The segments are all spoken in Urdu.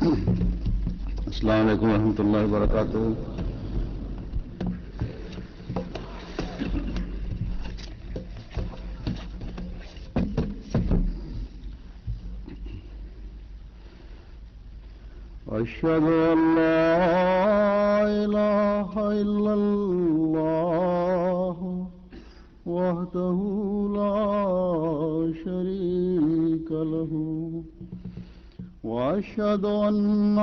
السلام علیکم ورحمۃ اللہ وبرکاتہ. أشهد أن لا إله إلا الله وحده لا شريك له وأشهد أن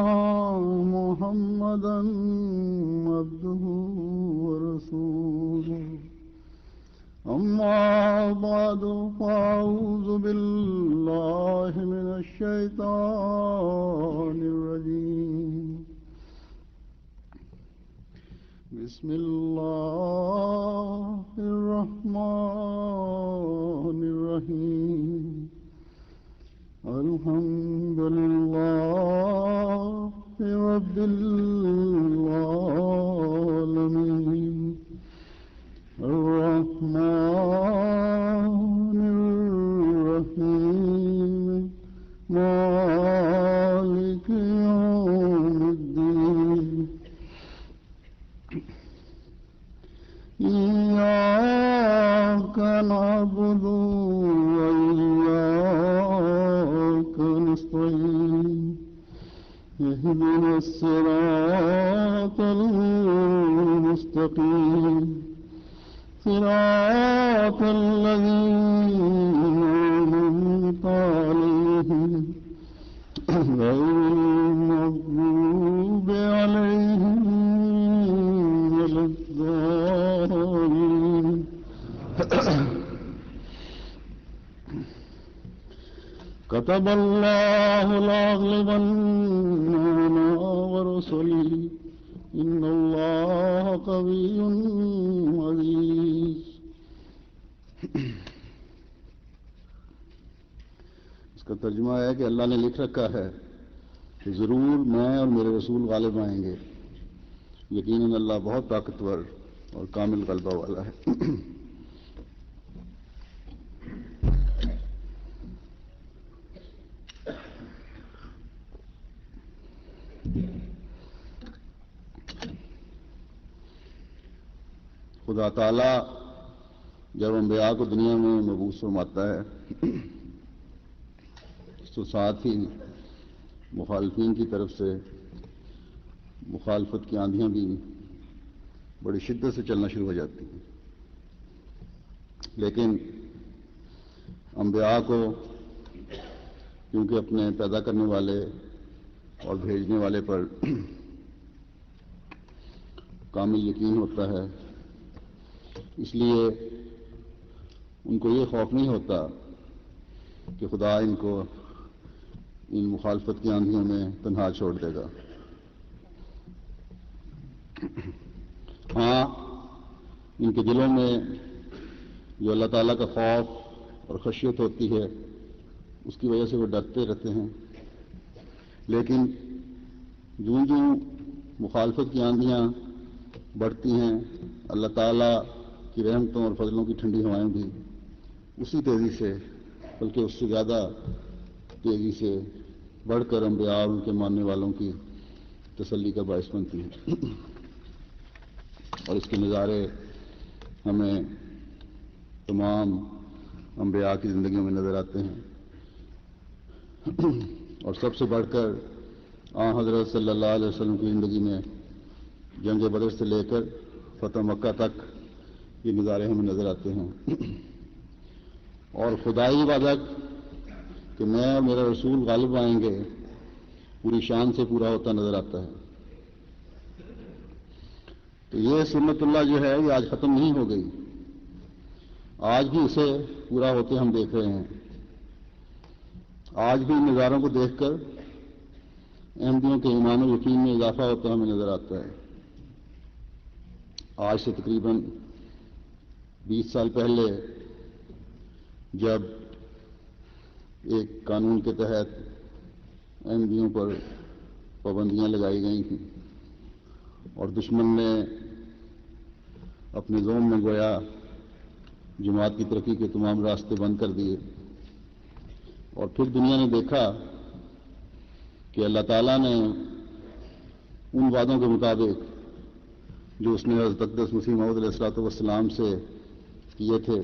محمدا عبده ورسوله. أما بعد فأعوذ بالله من الشيطان الرجيم. بسم الله الرحمن الرحيم. الحمد لله رب العالمين الرحمن الرحيم مالك يوم الدين. إياك نعبد وإياك نستعين. اهدنا الصراط المستقيم صراط الذين أنعمت عليهم غير المغضوب عليهم ولا الضالين. كتب الله لأغلبن أنا ورسلي إن الله قوي عزيز. اس کا ترجمہ ہے کہ اللہ نے لکھ رکھا ہے کہ ضرور میں اور میرے رسول غالب آئیں گے. یقیناً اللہ بہت طاقتور اور کامل غلبہ والا ہے. خدا تعالیٰ جب انبیاء کو دنیا میں مبعوث فرماتا ہے تو ساتھ ہی مخالفین کی طرف سے مخالفت کی آندھیاں بھی بڑی شدت سے چلنا شروع ہو جاتی ہیں. لیکن انبیاء کو کیونکہ اپنے پیدا کرنے والے اور بھیجنے والے پر کامل یقین ہوتا ہے، اس لیے ان کو یہ خوف نہیں ہوتا کہ خدا ان کو ان مخالفت کی آندھیوں میں تنہا چھوڑ دے گا. ہاں، ان کے دلوں میں جو اللہ تعالیٰ کا خوف اور خشیت ہوتی ہے اس کی وجہ سے وہ ڈرتے رہتے ہیں. لیکن جوں جوں مخالفت کی آندھیاں بڑھتی ہیں، اللہ تعالیٰ کی رحمتوں اور فضلوں کی ٹھنڈی ہوائیں بھی اسی تیزی سے بلکہ اس سے زیادہ تیزی سے بڑھ کر انبیاء اور ان کے ماننے والوں کی تسلی کا باعث بنتی ہیں. اور اس کے نظارے ہمیں تمام انبیاء کی زندگیوں میں نظر آتے ہیں. اور سب سے بڑھ کر حضرت صلی اللہ علیہ وسلم کی زندگی میں جنگ بدر سے لے کر فتح مکہ تک یہ نظارے ہمیں نظر آتے ہیں. اور خدائی وعدہ کہ میں اور میرا رسول غالب آئیں گے پوری شان سے پورا ہوتا نظر آتا ہے. تو یہ سنت اللہ جو ہے یہ آج ختم نہیں ہو گئی، آج بھی اسے پورا ہوتے ہم دیکھ رہے ہیں. آج بھی ان نظاروں کو دیکھ کر احمدیوں کے ایمان و یقین میں اضافہ ہوتا ہمیں نظر آتا ہے. آج سے تقریباً 20 سال پہلے جب ایک قانون کے تحت احمدیوں پر پابندیاں لگائی گئی تھیں اور دشمن نے اپنے زوم میں گویا جماعت کی ترقی کے تمام راستے بند کر دیے، اور پھر دنیا نے دیکھا کہ کہ اللہ تعالیٰ نے ان وعدوں کے مطابق جو اس نے حضرت اقدس مسیح موعود علیہ الصلوۃ والسلام سے کیے تھے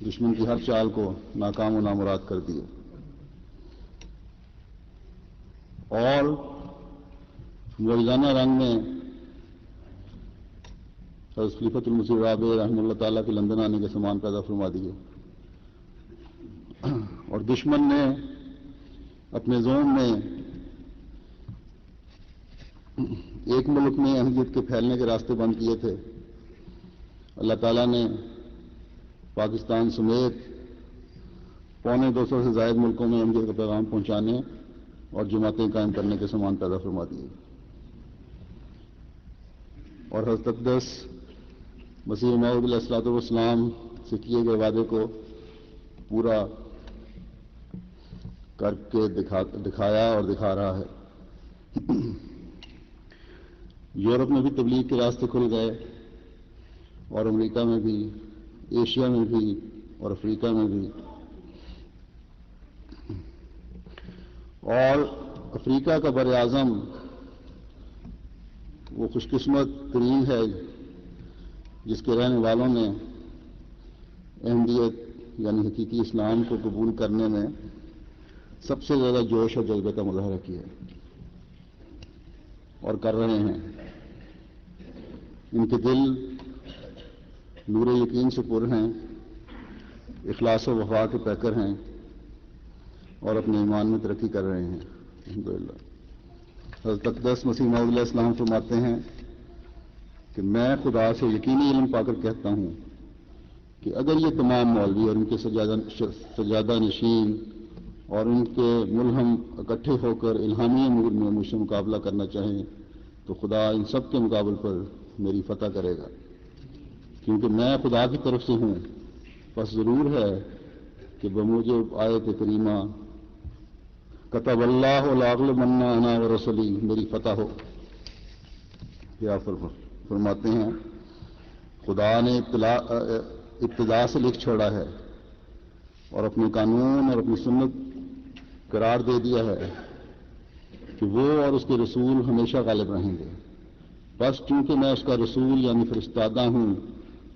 دشمن کی ہر چال کو ناکام و نامراد کر دیا، اور معجزانہ رنگ میں حضرت خلیفۃ المسیح رابع رحمہ اللہ تعالیٰ کے لندن آنے کے سامان پیدا فرما دیے، اور دشمن نے اپنے زون میں ایک ملک میں احمدیت کے پھیلنے کے راستے بند کیے تھے، اللہ تعالیٰ نے پاکستان سمیت 250 سے زائد ملکوں میں احمدیت کا پیغام پہنچانے اور جماعتیں قائم کرنے کے سامان پیدا فرما دیے، اور حضرت اقدس مسیح موعود علیہ الصلوۃ والسلام سے کیے گئے وعدے کو پورا کر کے دکھایا اور دکھا رہا ہے۔ یورپ میں بھی تبلیغ کے راستے کھل گئے، اور امریکہ میں بھی، ایشیا میں بھی، اور افریقہ میں بھی، اور افریقہ کا بر اعظم وہ خوش قسمت ترین ہے جس کے رہنے والوں نے احمدیت یعنی حقیقی اسلام کو قبول کرنے میں سب سے زیادہ جوش اور جذبے کا مظاہرہ کیا اور کر رہے ہیں۔ ان کے دل نور یقین سے پر ہیں، اخلاص و وفا کے پیکر ہیں، اور اپنے ایمان میں ترقی کر رہے ہیں الحمدللہ۔ حضرت اقدس مسیح موعود علیہ السلام فرماتے ہیں کہ میں خدا سے یقینی علم پا کر کہتا ہوں کہ اگر یہ تمام مولوی اور ان کے سجادہ نشین اور ان کے ملہم اکٹھے ہو کر الہامی امور میں مجھ سے مقابلہ کرنا چاہیں تو خدا ان سب کے مقابل پر میری فتح کرے گا، کیونکہ میں خدا کی طرف سے ہوں۔ بس ضرور ہے کہ بموجب آیت کریمہ کتب اللہ لاغلبن انا ورسلی میری فتح ہو۔ کیا فرماتے ہیں، خدا نے ابتدا سے لکھ چھوڑا ہے اور اپنے قانون اور اپنی سنت قرار دے دیا ہے کہ وہ اور اس کے رسول ہمیشہ غالب رہیں گے۔ بس چونکہ میں اس کا رسول یعنی فرستادہ ہوں،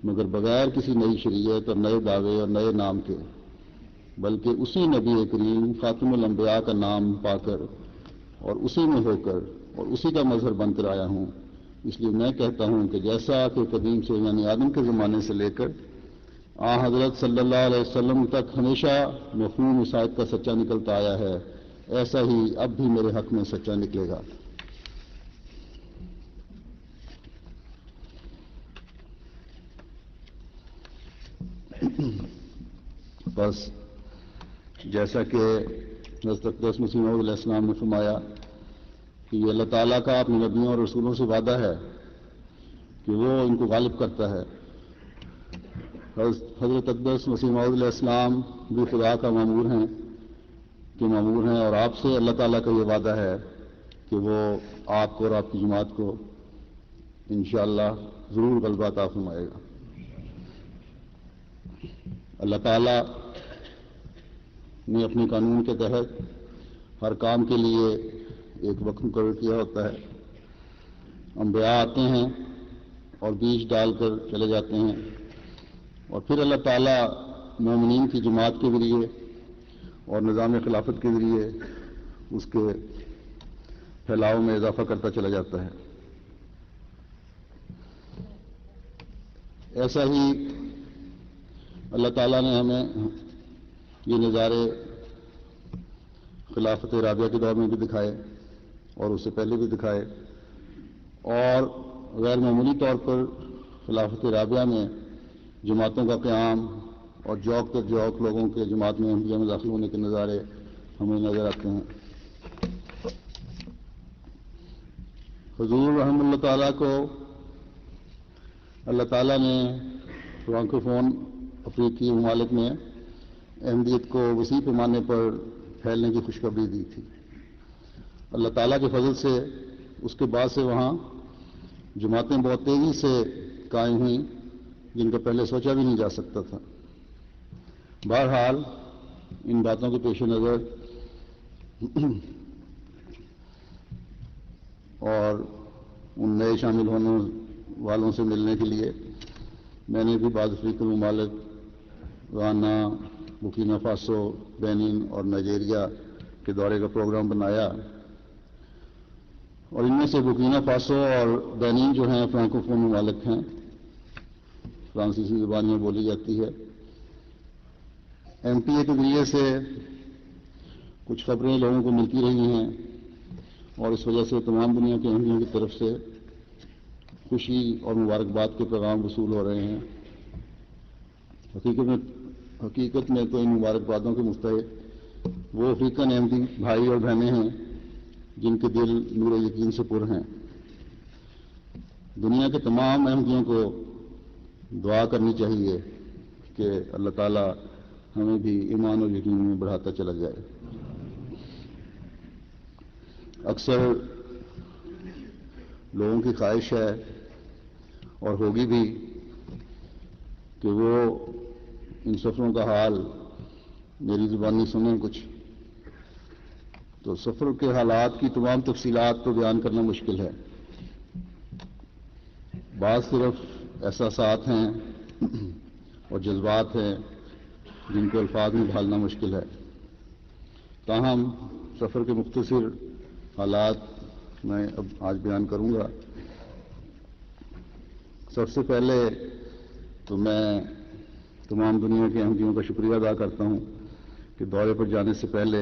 مگر بغیر کسی نئی شریعت اور نئے دعوے اور نئے نام کے، بلکہ اسی نبی کریم خاتم الانبیاء کا نام پا کر اور اسی میں ہو کر اور اسی کا مظہر بن کر آیا ہوں۔ اس لیے میں کہتا ہوں کہ جیسا کہ قدیم سے یعنی آدم کے زمانے سے لے کر حضرت صلی اللہ علیہ وسلم تک ہمیشہ مفہوم عیسائیت کا سچا نکلتا آیا ہے، ایسا ہی اب بھی میرے حق میں سچا نکلے گا۔ بس جیسا کہ حضرت اقدس مسیح موعود علیہ السلام نے فرمایا کہ یہ اللہ تعالیٰ کا اپنے نبیوں اور رسولوں سے وعدہ ہے کہ وہ ان کو غالب کرتا ہے۔ حضرت اقدس مسیح موعود علیہ السلام بھی خدا کا مامور ہیں اور آپ سے اللہ تعالیٰ کا یہ وعدہ ہے کہ وہ آپ کو اور آپ کی جماعت کو انشاءاللہ ضرور غلبہ عطا فرمائے گا۔ اللہ تعالیٰ نے اپنے قانون کے تحت ہر کام کے لیے ایک وقت مقرر کیا ہوتا ہے۔ انبیاء آتے ہیں اور بیج ڈال کر چلے جاتے ہیں، اور پھر اللہ تعالیٰ مومنین کی جماعت کے ذریعے اور نظام خلافت کے ذریعے اس کے پھیلاؤ میں اضافہ کرتا چلا جاتا ہے۔ ایسا ہی اللہ تعالیٰ نے ہمیں یہ نظارے خلافت رابعہ کے دور میں بھی دکھائے اور اس سے پہلے بھی دکھائے، اور غیر معمولی طور پر خلافت رابعہ میں جماعتوں کا قیام اور جوق در جوق لوگوں کے جماعت میں احمدیہ میں داخل ہونے کے نظارے ہمیں نظر آتے ہیں۔ حضور رحمہ اللہ تعالیٰ کو اللہ تعالیٰ نے فرانکوفون افریقی ممالک میں احمدیت کو وسیع پیمانے پر پھیلنے کی خوشخبری دی تھی۔ اللہ تعالیٰ کے فضل سے اس کے بعد سے وہاں جماعتیں بہت تیزی سے قائم ہوئیں جن کا پہلے سوچا بھی نہیں جا سکتا تھا۔ بہرحال ان باتوں کے پیش نظر اور ان نئے شامل ہونے والوں سے ملنے کے لیے میں نے بھی بعض افریقی ممالک غانا، برکینا فاسو، بینن اور نائجیریا کے دورے کا پروگرام بنایا، اور ان میں سے برکینا فاسو اور بینن جو ہیں فرانکوفون ممالک ہیں، فرانسیسی زبان میں بولی جاتی ہے۔ MTA کے ذریعے سے کچھ خبریں لوگوں کو ملتی رہی ہیں اور اس وجہ سے تمام دنیا کے اہمیوں کی طرف سے خوشی اور مبارکباد کے پیغام وصول ہو رہے ہیں۔ حقیقت میں تو ان مبارکبادوں کے مستحق وہ افریقن احمدی بھائی اور بہنیں ہیں جن کے دل نور یقین سے پر ہیں۔ دنیا کے تمام احمدیوں کو دعا کرنی چاہیے کہ اللہ تعالیٰ ہمیں بھی ایمان اور یقین میں بڑھاتا چلا جائے۔ اکثر لوگوں کی خواہش ہے اور ہوگی بھی کہ وہ ان سفروں کا حال میری زبانی سنیں کچھ، تو سفر کے حالات کی تمام تفصیلات تو بیان کرنا مشکل ہے۔ بعض صرف احساسات ہیں اور جذبات ہیں جن کو الفاظ میں ڈھالنا مشکل ہے، تاہم سفر کے مختصر حالات میں اب آج بیان کروں گا۔ سب سے پہلے تو میں تمام دنیا کے احمدیوں کا شکریہ ادا کرتا ہوں کہ دورے پر جانے سے پہلے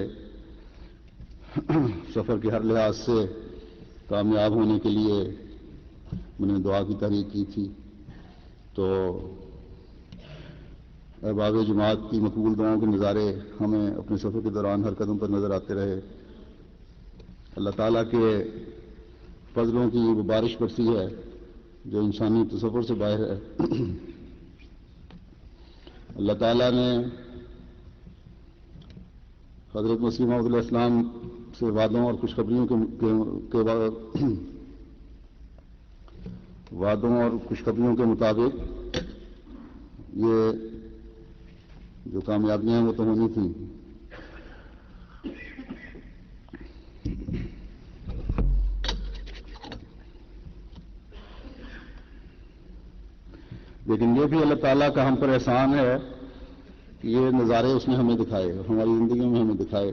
سفر کے ہر لحاظ سے کامیاب ہونے کے لیے میں نے دعا کی تحریک کی تھی، تو احباب جماعت کی مقبول دعاؤں کے نظارے ہمیں اپنے سفر کے دوران ہر قدم پر نظر آتے رہے۔ اللہ تعالیٰ کے فضلوں کی وہ بارش برسی ہے جو انسانی تصور سے باہر ہے۔ اللہ تعالیٰ نے حضرت مسیح موعود علیہ السلام سے وعدوں اور خوشخبریوں کے مطابق یہ جو کامیابیاں وہ تو ہونی تھیں، لیکن یہ بھی اللہ تعالیٰ کا ہم پر احسان ہے کہ یہ نظارے اس نے ہمیں دکھائے، ہماری زندگیوں میں ہمیں دکھائے۔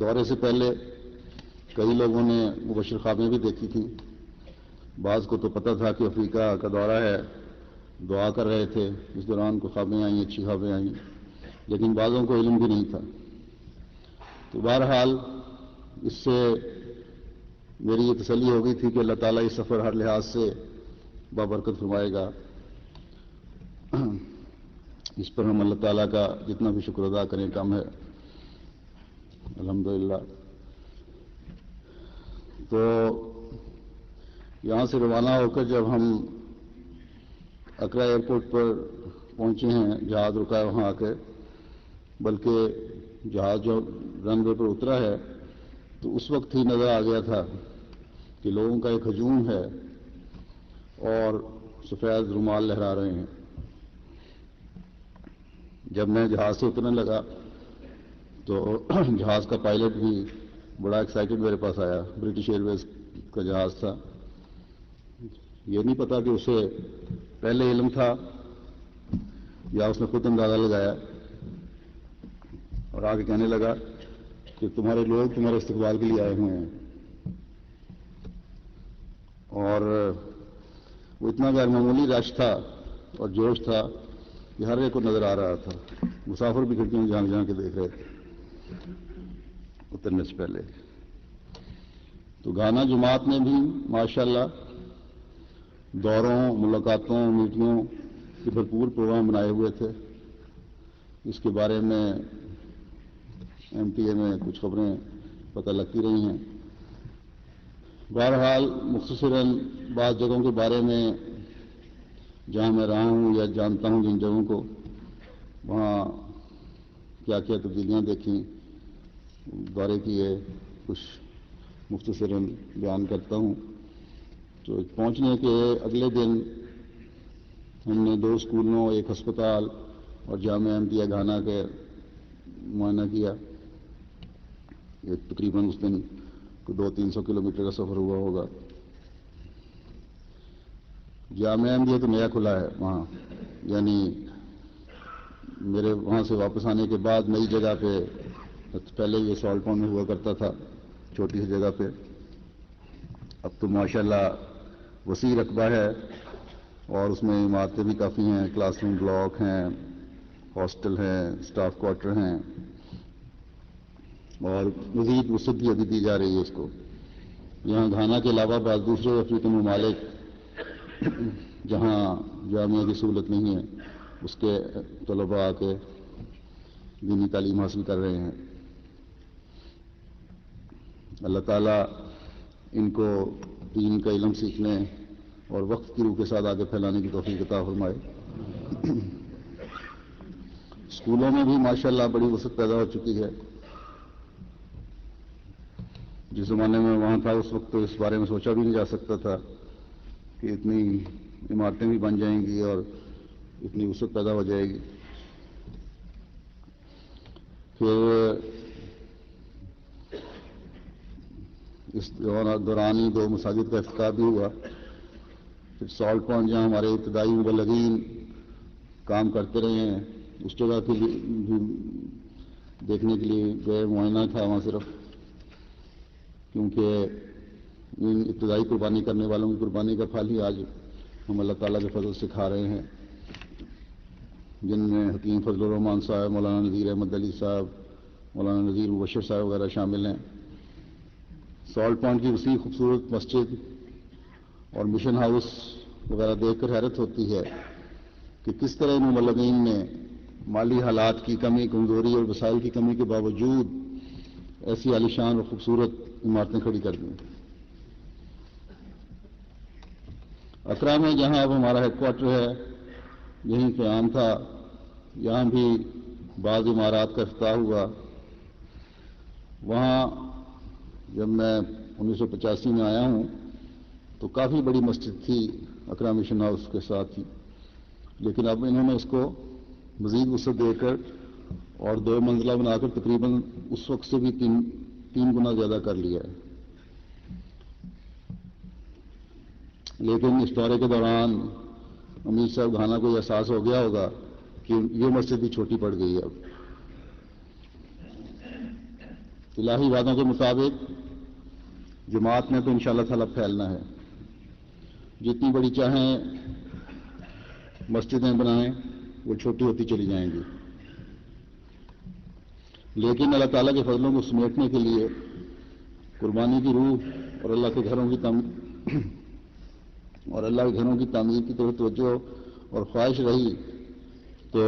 دورے سے پہلے کئی لوگوں نے مبشر خوابیں بھی دیکھی تھیں، بعض کو تو پتہ تھا کہ افریقہ کا دورہ ہے، دعا کر رہے تھے، اس دوران کو خوابیں آئیں، اچھی خوابیں آئیں، لیکن بعضوں کو علم بھی نہیں تھا۔ تو بہرحال اس سے میری یہ تسلی ہو گئی تھی کہ اللہ تعالیٰ اس سفر ہر لحاظ سے بابرکت فرمائے گا۔ اس پر ہم اللہ تعالیٰ کا جتنا بھی شکر ادا کریں کم ہے، الحمدللہ۔ تو یہاں سے روانہ ہو کر جب ہم اکرا ایئرپورٹ پر پہنچے ہیں، جہاز رکا ہے وہاں آ کے، بلکہ جہاز جو رن وے پر اترا ہے تو اس وقت ہی نظر آ گیا تھا کہ لوگوں کا ایک ہجوم ہے اور سفید رومال لہرا رہے ہیں۔ جب میں جہاز سے اترنے لگا تو جہاز کا پائلٹ بھی بڑا ایکسائٹڈ میرے پاس آیا، برٹش ایئر ویز کا جہاز تھا۔ یہ نہیں پتا کہ اسے پہلے علم تھا یا اس نے خود اندازہ لگایا، اور آگے کہنے لگا کہ تمہارے لوگ تمہارے استقبال کے لیے آئے ہوئے ہیں۔ اور وہ اتنا غیر معمولی رش تھا اور جوش تھا کہ ہر ایک کو نظر آ رہا تھا، مسافر بھی کھڑکیوں میں جھانک جھانک کے دیکھ رہے تھے اترنے سے پہلے۔ تو گانا جماعت نے بھی ماشاءاللہ دوروں، ملاقاتوں، میٹنگوں کے بھرپور پروگرام بنائے ہوئے تھے۔ اس کے بارے میں MTA میں کچھ خبریں پتہ لگتی رہی ہیں۔ بہرحال مختصراً بعض جگہوں کے بارے میں جہاں میں رہا ہوں یا جانتا ہوں جن جگہوں کو، وہاں کیا کیا تبدیلیاں دیکھیں، دورے کیے، کچھ مختصراً بیان کرتا ہوں۔ تو پہنچنے کے اگلے دن ہم نے 2 اسکولوں، ایک ہسپتال اور جامعہ احمدیہ گھانا کا معائنہ کیا۔ یہ تقریباً اس دن کوئی 200-300 کلومیٹر کا سفر ہوا ہوگا. جامعہ احمدیہ تو نیا کھلا ہے وہاں، یعنی میرے وہاں سے واپس آنے کے بعد نئی جگہ پہ، پہلے یہ سالٹ پونڈ میں ہوا کرتا تھا چھوٹی سی جگہ پہ، اب تو ماشاءاللہ وسیع رقبہ ہے اور اس میں عمارتیں بھی کافی ہیں، کلاس روم بلاک ہیں، ہاسٹل ہیں، اسٹاف کوارٹر ہیں، اور مزید وسعت بھی ابھی دی جا رہی ہے اس کو. یہاں گھانا کے علاوہ بعض دوسرے افریقی ممالک جہاں جامعہ کی سہولت نہیں ہے اس کے طلباء آ کے دینی تعلیم حاصل کر رہے ہیں. اللہ تعالیٰ ان کو دین کا علم سیکھنے اور وقت کی روح کے ساتھ آگے پھیلانے کی توفیق عطا فرمائے. اسکولوں میں بھی ماشاءاللہ بڑی وسعت پیدا ہو چکی ہے. جس زمانے میں وہاں تھا اس وقت تو اس بارے میں سوچا بھی نہیں جا سکتا تھا کہ اتنی عمارتیں بھی بن جائیں گی اور اتنی وسعت پیدا ہو جائے گی. پھر اس دوران ہی 2 مساجد کا افتتاح بھی ہوا. پھر سالٹ پونڈ جہاں ہمارے ابتدائی مبلغین کام کرتے رہے ہیں اس جگہ کے لیے بھی دیکھنے کے لیے گئے، معائنہ تھا وہاں صرف، کیونکہ ان ابتدائی قربانی کرنے والوں کی قربانی کا پھل ہی آج ہم اللہ تعالیٰ کے فضل سے کھا رہے ہیں، جن میں حکیم فضل الرحمان صاحب، مولانا نذیر احمد علی صاحب، مولانا نذیر مبشر صاحب وغیرہ شامل ہیں. سالٹ پونڈ کی وسیع خوبصورت مسجد اور مشن ہاؤس وغیرہ دیکھ کر حیرت ہوتی ہے کہ کس طرح ان مبلغین نے مالی حالات کی کمی، کمزوری اور وسائل کی کمی کے باوجود ایسی عالیشان اور خوبصورت عمارتیں کھڑی کر دیں. اکرا میں جہاں اب ہمارا ہیڈ کوارٹر ہے یہیں قیام تھا، یہاں بھی بعض عمارات کا افتتاح ہوا. وہاں جب میں 1985 میں آیا ہوں تو کافی بڑی مسجد تھی اکرا مشن ہاؤس کے ساتھ ہی، لیکن اب انہوں نے اس کو مزید وسعت دے کر اور 2 منزلہ بنا کر تقریباً اس وقت سے بھی تین گنا زیادہ کر لیا ہے. لیکن اس دورے کے دوران امیر صاحب گھانا کو یہ احساس ہو گیا ہوگا کہ یہ مسجد بھی چھوٹی پڑ گئی ہے. اب الہی وعدوں کے مطابق جماعت نے تو انشاءاللہ تعالیٰ پھیلنا ہے. جتنی بڑی چاہیں مسجدیں بنائیں وہ چھوٹی ہوتی چلی جائیں گی، لیکن اللہ تعالیٰ کے فضلوں کو سمیٹنے کے لیے قربانی کی روح اور اللہ کے گھروں کی تعمیر کی طرف توجہ اور خواہش رہی تو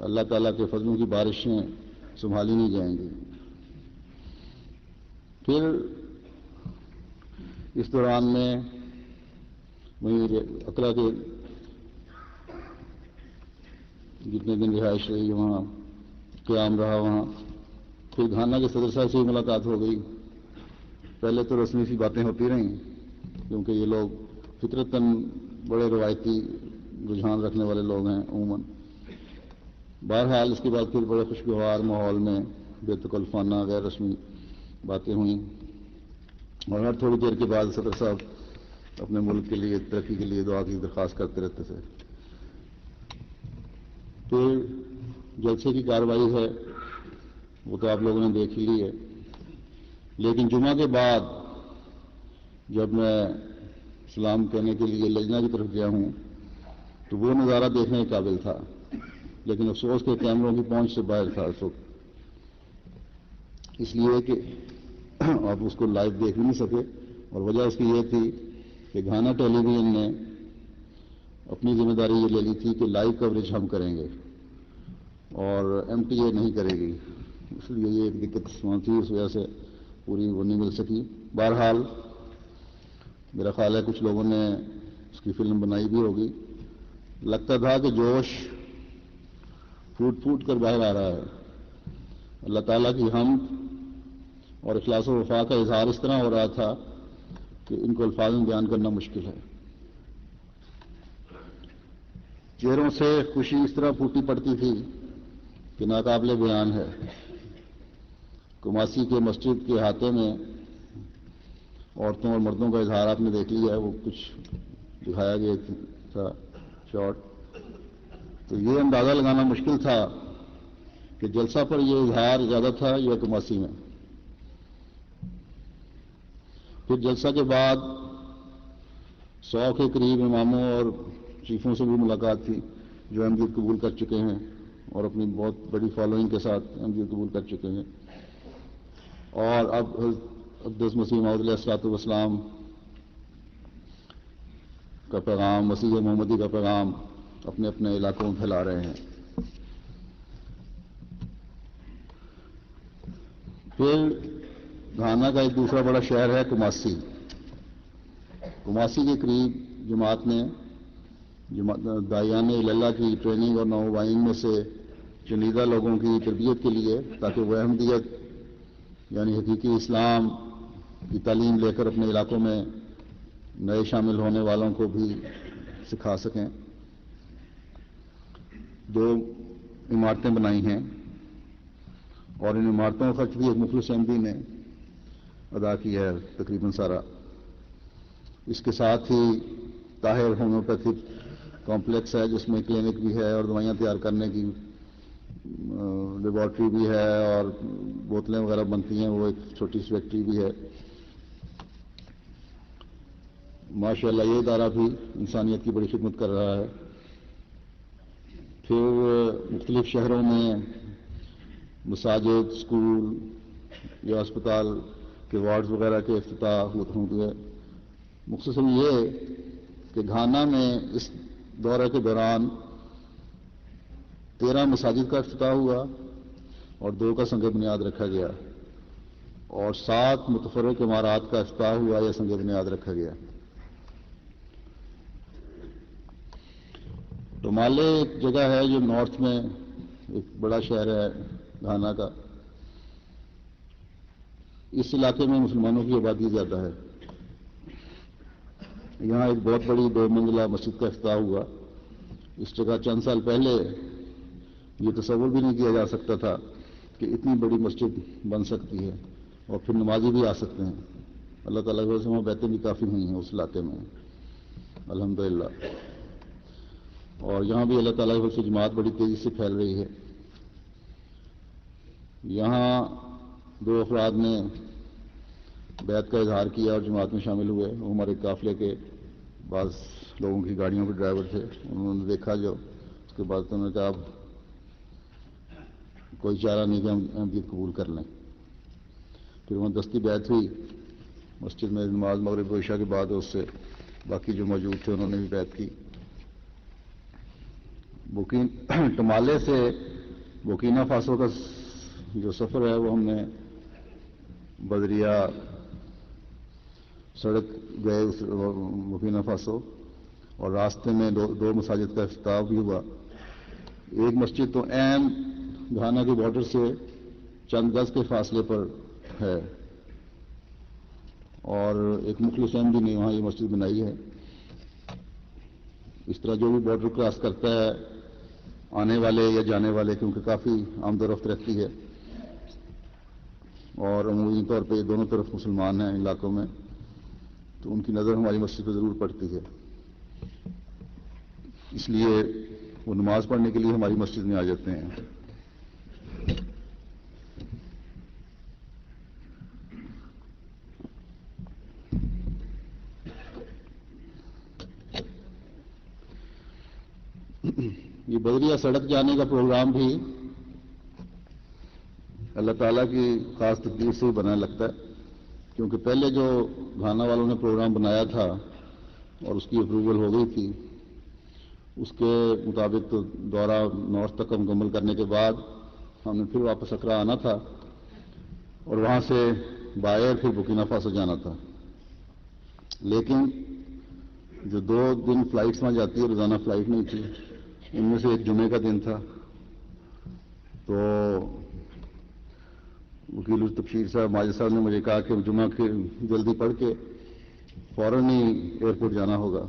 اللہ تعالیٰ کے فضلوں کی بارشیں سنبھالی نہیں جائیں گی. پھر اس دوران میں وہیں اکرا کے جتنے دن رہائش رہی وہاں قیام رہا، وہاں پھر گھانا کے صدر صاحب سے ملاقات ہو گئی. پہلے تو رسمی سی باتیں ہوتی رہیں کیونکہ یہ لوگ فطرتاً بڑے روایتی رجحان رکھنے والے لوگ ہیں عموماً. بہرحال اس کے بعد پھر بڑے خوشگوار ماحول میں بے تکلفانہ غیر رسمی باتیں ہوئیں اور ہر تھوڑی دیر کے بعد صدر صاحب اپنے ملک کے لیے ترقی کے لیے دعا کی درخواست کرتے رہتے تھے. پھر جلسے کی کارروائی ہے وہ تو آپ لوگوں نے دیکھ ہی لی ہے، لیکن جمعہ کے بعد جب میں سلام کہنے کے لیے لجنہ کی طرف گیا ہوں تو وہ نظارہ دیکھنے کے قابل تھا، لیکن افسوس کے کیمروں کی پہنچ سے باہر تھا اس وقت، اس لیے کہ آپ اس کو لائیو دیکھ نہیں سکے. اور وجہ اس کی یہ تھی کہ گھانا ٹیلی ویژن نے اپنی ذمہ داری یہ لے لی تھی کہ لائیو کوریج ہم کریں گے اور ایم ٹی اے نہیں کرے گی، اس لیے یہ ایک دقت تھی، اس وجہ سے پوری وہ نہیں مل سکی. بہرحال میرا خیال ہے کچھ لوگوں نے اس کی فلم بنائی بھی ہوگی. لگتا تھا کہ جوش پھوٹ پھوٹ کر باہر آ رہا ہے. اللہ تعالیٰ کی حمد اور اخلاص و وفا کا اظہار اس طرح ہو رہا تھا کہ ان کو الفاظ میں بیان کرنا مشکل ہے. چہروں سے خوشی اس طرح پھوٹی پڑتی تھی کہ ناقابل بیان ہے. کماسی کے مسجد کے احاطے میں عورتوں اور مردوں کا اظہار آپ نے دیکھ لیا ہے، وہ کچھ دکھایا گیا تھا شارٹ. تو یہ اندازہ لگانا مشکل تھا کہ جلسہ پر یہ اظہار زیادہ تھا یا کماسی میں. پھر جلسہ کے بعد 100 کے قریب اماموں اور چیفوں سے بھی ملاقات تھی جو احمدیت قبول کر چکے ہیں اور اپنی بہت بڑی فالوئنگ کے ساتھ احمدیت قبول کر چکے ہیں. اور اب اقدس مسیح موعود علیہ الصلوۃ والسلام کا پیغام، مسیح محمدی کا پیغام اپنے اپنے علاقوں میں پھیلا رہے ہیں. پھر گھانا کا ایک دوسرا بڑا شہر ہے کماسی. کماسی کے قریب جماعت نے داعیان اللہ کی ٹریننگ اور نوآئین میں سے چنیدہ لوگوں کی تربیت کے لیے، تاکہ وہ احمدیت یعنی حقیقی اسلام کی تعلیم لے کر اپنے علاقوں میں نئے شامل ہونے والوں کو بھی سکھا سکیں، 2 عمارتیں بنائی ہیں اور ان عمارتوں کا خرچ بھی ایک مخلص احمدی نے ادا کیا ہے تقریباً سارا. اس کے ساتھ ہی طاہر ہومیوپیتھک کمپلیکس ہے جس میں کلینک بھی ہے اور دوائیاں تیار کرنے کی لیبارٹری بھی ہے اور بوتلیں وغیرہ بنتی ہیں، وہ ایک چھوٹی سی فیکٹری بھی ہے. ماشاء اللہ یہ ادارہ بھی انسانیت کی بڑی خدمت کر رہا ہے. پھر مختلف شہروں میں مساجد، اسکول یا اسپتال کے وارڈز وغیرہ کے افتتاح ہوئے. مختصراً یہ کہ گھانا میں اس دورے کے دوران 13 مساجد کا افتتاح ہوا اور 2 کا سنگ بنیاد رکھا گیا اور 7 متفرق عمارات کا افتتاح ہوا یا سنگ بنیاد رکھا گیا. ٹمالے ایک جگہ ہے جو نارتھ میں ایک بڑا شہر ہے گھانا کا. اس علاقے میں مسلمانوں کی آبادی زیادہ ہے. یہاں ایک بہت بڑی 2 منزلہ مسجد کا افتتاح ہوا. اس جگہ چند سال پہلے یہ تصور بھی نہیں کیا جا سکتا تھا کہ اتنی بڑی مسجد بن سکتی ہے اور پھر نمازی بھی آ سکتے ہیں. اللہ تعالیٰ کی وجہ سے بیتیں بھی کافی ہوئی ہیں اس علاقے میں الحمدللہ. اور یہاں بھی اللہ تعالیٰ کی وجہ سے جماعت بڑی تیزی سے پھیل رہی ہے. یہاں 2 افراد نے بیعت کا اظہار کیا اور جماعت میں شامل ہوئے. وہ ہمارے قافلے کے بعض لوگوں کی گاڑیوں کے ڈرائیور تھے. انہوں نے دیکھا جو اس کے بعد انہوں نے کہا اب کوئی چارہ نہیں کہ ہم احمدیت قبول کر لیں. پھر وہاں دستی بیعت ہوئی مسجد میں نماز مغرب و عشاء کے بعد. اس سے باقی جو موجود تھے انہوں نے بھی بیعت کی. ٹمالے سے بورکینا فاسو کا جو سفر ہے وہ ہم نے بدریہ سڑک گئے بورکینا فاسو اور راستے میں 2 مساجد کا افتتاح بھی ہوا. ایک مسجد تو عین گھانا کے بارڈر سے چند گز کے فاصلے پر ہے اور ایک مخلص احمدی نے وہاں یہ مسجد بنائی ہے. اس طرح جو بھی بارڈر کراس کرتا ہے آنے والے یا جانے والے، کیونکہ کافی آمد و رفت رہتی ہے اور عمومی طور پہ دونوں طرف مسلمان ہیں علاقوں میں، تو ان کی نظر ہماری مسجد پہ ضرور پڑتی ہے. اس لیے وہ نماز پڑھنے کے لیے ہماری مسجد میں آ جاتے ہیں. یہ بدریہ سڑک جانے کا پروگرام بھی اللہ تعالیٰ کی خاص تقدیر سے ہی بنا لگتا ہے، کیونکہ پہلے جو گھانا والوں نے پروگرام بنایا تھا اور اس کی اپروول ہو گئی تھی، اس کے مطابق تو دورہ نارتھ تک مکمل کرنے کے بعد ہم نے پھر واپس اکرا آنا تھا اور وہاں سے باہر پھر بورکینا فاسو جانا تھا. لیکن جو 2 دن فلائٹس وہاں جاتی ہے روزانہ فلائٹ نہیں تھی، ان میں سے ایک جمعے کا دن تھا. تو وکیل التبشیر صاحب ماجد صاحب نے مجھے کہا کہ جمعہ کے جلدی پڑھ کے فوراً ہی ایئرپورٹ جانا ہوگا.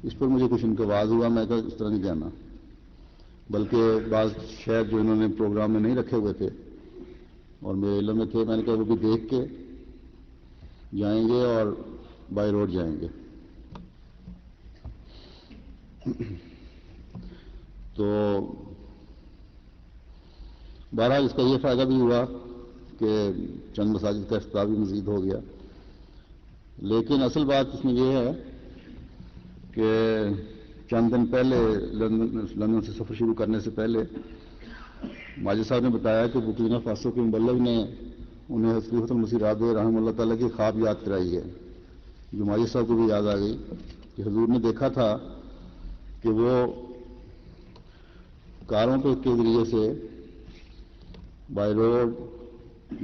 اس پر مجھے کچھ انقباض ہوا. میں کہا اس طرح نہیں جانا، بلکہ بعض شہر جو انہوں نے پروگرام میں نہیں رکھے ہوئے تھے اور میرے علم میں تھے. میں نے کہا وہ بھی دیکھ کے جائیں گے اور بائی روڈ جائیں گے. تو بہرحال اس کا یہ فائدہ بھی ہوا کہ چند مساجد کا افتتاح بھی مزید ہو گیا. لیکن اصل بات اس میں یہ ہے کہ چند دن پہلے لندن سے سفر شروع کرنے سے پہلے ماجد صاحب نے بتایا کہ بورکینا فاسو کے مبلغ نے انہیں حضرت المسیح رابع رحمہ اللہ تعالیٰ کی خواب یاد کرائی ہے، جو ماجد صاحب کو بھی یاد آ گئی کہ حضور نے دیکھا تھا کہ وہ کاروں کے ذریعے سے بائی روڈ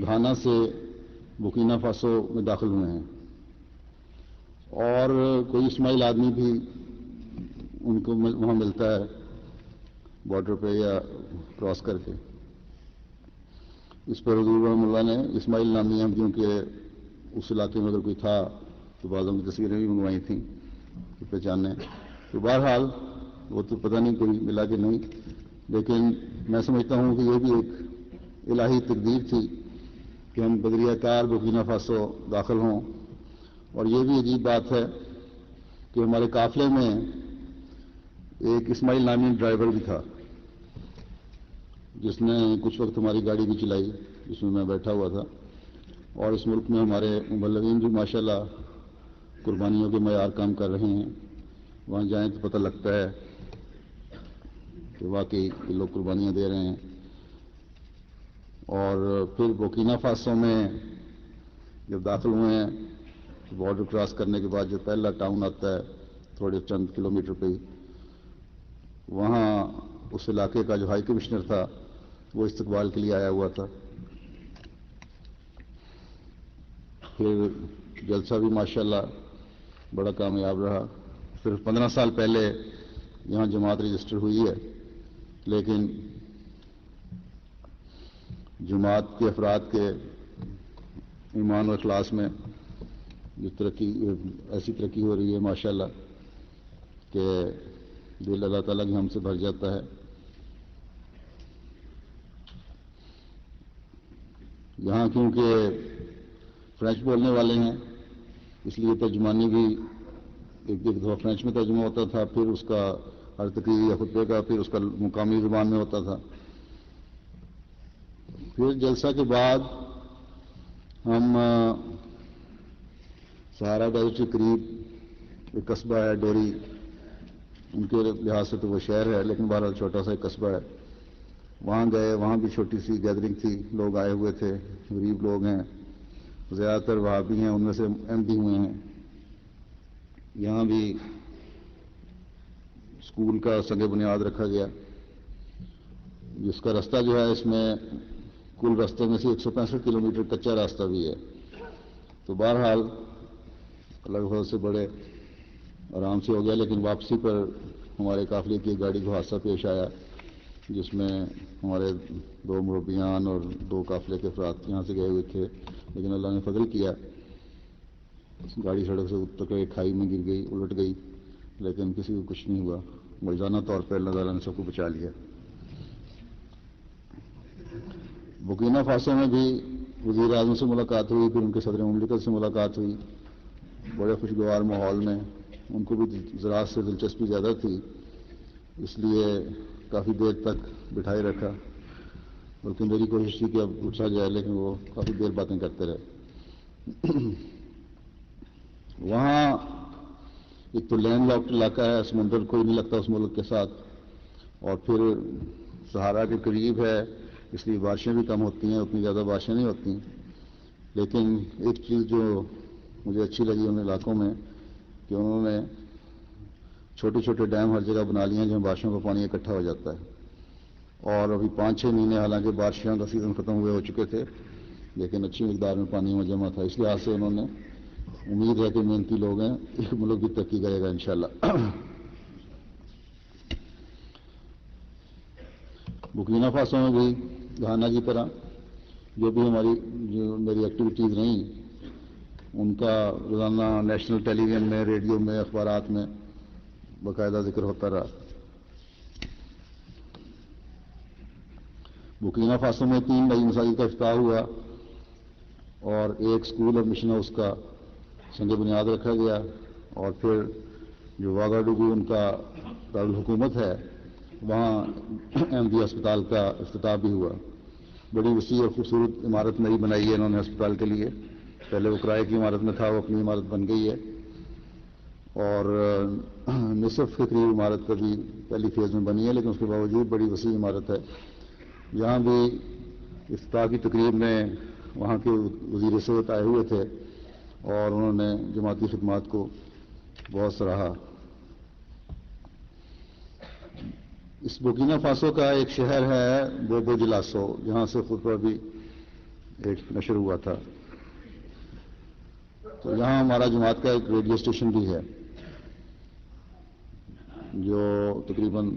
گھانا سے بورکینا فاسو میں داخل ہوئے ہیں، اور کوئی اسماعیل آدمی بھی ان کو وہاں ملتا ہے بارڈر پہ یا کراس کر کے. اس پر حضور رحمہ اللہ نے اسماعیل نامی احمدیوں کے اس علاقے میں اگر کوئی تھا تو بعضوں کی تصویریں بھی منگوائی تھیں کہ پہچاننے. تو بہرحال وہ تو پتہ نہیں کوئی ملا کہ نہیں، لیکن میں سمجھتا ہوں کہ یہ بھی ایک الہی تقدیر تھی کہ ہم بدریہ کار بورکینا فاسو داخل ہوں. اور یہ بھی عجیب بات ہے کہ ہمارے قافلے میں ایک اسماعیل نامی ڈرائیور بھی تھا جس نے کچھ وقت ہماری گاڑی بھی چلائی جس میں بیٹھا ہوا تھا. اور اس ملک میں ہمارے مبلغین بھی ماشاءاللہ قربانیوں کے معیار کام کر رہے ہیں. وہاں جائیں تو پتہ لگتا ہے کہ واقعی یہ لوگ قربانیاں دے رہے ہیں. اور پھر بورکینا فاسو میں جب داخل ہوئے ہیں تو بارڈر کراس کرنے کے بعد جو پہلا ٹاؤن آتا ہے تھوڑے چند کلومیٹر پہ ہی، وہاں اس علاقے کا جو ہائی کمشنر تھا وہ استقبال کے لیے آیا ہوا تھا. پھر جلسہ بھی ماشاءاللہ بڑا کامیاب رہا. صرف 15 سال پہلے یہاں جماعت رجسٹر ہوئی ہے، لیکن جماعت کے افراد کے ایمان و اخلاص میں جو ایسی ترقی ہو رہی ہے ماشاءاللہ کہ دل اللہ تعالیٰ کی ہم سے بھر جاتا ہے. یہاں کیونکہ فرینچ بولنے والے ہیں اس لیے ترجمانی بھی ایک دفعہ فرینچ میں ترجمہ ہوتا تھا، پھر اس کا ہر تقریر یا خطبے کا پھر اس کا مقامی زبان میں ہوتا تھا. پھر جلسہ کے بعد ہم سہارا ڈیزرٹ کے قریب ایک قصبہ ہے ڈوری، ان کے لحاظ سے تو وہ شہر ہے لیکن بہرحال چھوٹا سا ایک قصبہ ہے، وہاں گئے. وہاں بھی چھوٹی سی گیدرنگ تھی، لوگ آئے ہوئے تھے، غریب لوگ ہیں، زیادہ تر وہابی ہیں، ان میں سے ایم بھی ہوئے ہیں. یہاں بھی اسکول کا سنگ بنیاد رکھا گیا جس کا رستہ جو ہے اس میں کل راستے میں سے 165 کلومیٹر کچا راستہ بھی ہے. تو بہرحال اللہ کے فضل سے بڑے آرام سے ہو گیا. لیکن واپسی پر ہمارے قافلے کی گاڑی کو حادثہ پیش آیا جس میں ہمارے 2 مربیان اور 2 قافلے کے افراد یہاں سے گئے ہوئے تھے، لیکن اللہ نے فضل کیا، گاڑی سڑک سے اتر کے کھائی میں گر گئی، الٹ گئی، لیکن کسی کو کچھ نہیں ہوا. موجودانہ طور پر اللہ تعالیٰ نے سب کو بچا لیا. بورکینا فاسو میں بھی وزیر اعظم سے ملاقات ہوئی، پھر ان کے صدر مملکت سے ملاقات ہوئی بڑے خوشگوار ماحول میں. ان کو بھی زراعت سے دلچسپی زیادہ تھی، اس لیے کافی دیر تک بٹھائے رکھا، بلکہ میری کوشش تھی کہ اب اٹھا جائے، لیکن وہ کافی دیر باتیں کرتے رہے. وہاں ایک تو لینڈ لاکڈ علاقہ ہے، سمندر کوئی نہیں لگتا اس ملک کے ساتھ، اور پھر سہارا کے قریب ہے اس لیے بارشیں بھی کم ہوتی ہیں، اتنی زیادہ بارشیں نہیں ہوتی. لیکن ایک چیز جو مجھے اچھی لگی ان علاقوں میں کہ انہوں نے چھوٹے چھوٹے ڈیم ہر جگہ بنا لیے ہیں جہاں بارشوں کا پانی اکٹھا ہو جاتا ہے. اور ابھی 5-6 مہینے حالانکہ بارشوں کا سیزن ختم ہوئے ہو چکے تھے لیکن اچھی مقدار میں پانی وہاں جمع تھا. اس لحاظ سے انہوں نے امید ہے کہ محنتی لوگ ہیں، ایک ملک بھی ترقی کرے گا انشاءاللہ. بورکینا فاسو میں بھی گھانا کی طرح جو بھی جو میری ایکٹیویٹیز رہیں ان کا روزانہ نیشنل ٹیلی ویژن میں، ریڈیو میں، اخبارات میں باقاعدہ ذکر ہوتا رہا. بورکینا فاسو میں 3 نئی مساجد کا افتتاح ہوا اور ایک اسکول اور مشن ہاؤس کا سنگ بنیاد رکھا گیا، اور پھر جو واگاڈوگو ان کا دارالحکومت ہے وہاں احمدیہ اسپتال کا افتتاح بھی ہوا۔ بڑی وسیع اور خوبصورت عمارت نئی بنائی ہے انہوں نے اسپتال کے لیے، پہلے وہ کرائے کی عمارت میں تھا، وہ اپنی عمارت بن گئی ہے، اور نصف کے قریب عمارت کبھی پہلی فیز میں بنی ہے، لیکن اس کے باوجود بڑی وسیع عمارت ہے۔ یہاں بھی افتتاح کی تقریب میں وہاں کے وزیر صحت آئے ہوئے تھے اور انہوں نے جماعتی خدمات کو بہت سراہا۔ اس بورکینا فاسو کا ایک شہر ہے بوبو جلاسو، جہاں سے خطبہ بھی ایک نشر ہوا تھا۔ تو یہاں ہمارا جماعت کا ایک ریڈیو اسٹیشن بھی ہے جو تقریباً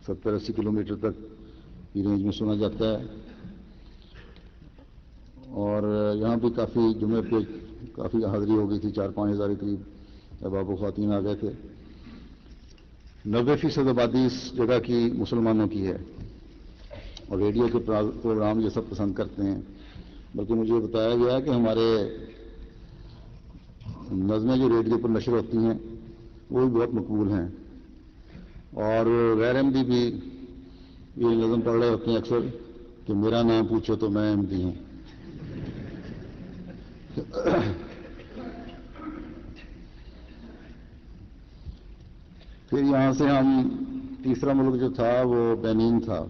70-80 کلومیٹر تک کی رینج میں سنا جاتا ہے، اور یہاں بھی کافی جمعے پہ کافی حاضری ہو گئی تھی، 4-5 ہزار کے قریب احباب و خواتین آ گئے تھے۔ 90% آبادی اس جگہ کی مسلمانوں کی ہے، اور ریڈیو کے پروگرام یہ سب پسند کرتے ہیں، بلکہ مجھے بتایا گیا کہ ہمارے نظمیں جو ریڈیو پر نشر ہوتی ہیں وہ بھی بہت مقبول ہیں، اور غیر احمدی بھی یہ نظم پڑھ رہے ہوتے ہیں اکثر کہ میرا نام پوچھو تو میں احمدی ہوں۔ پھر یہاں سے ہم تیسرا ملک جو تھا وہ بینین تھا۔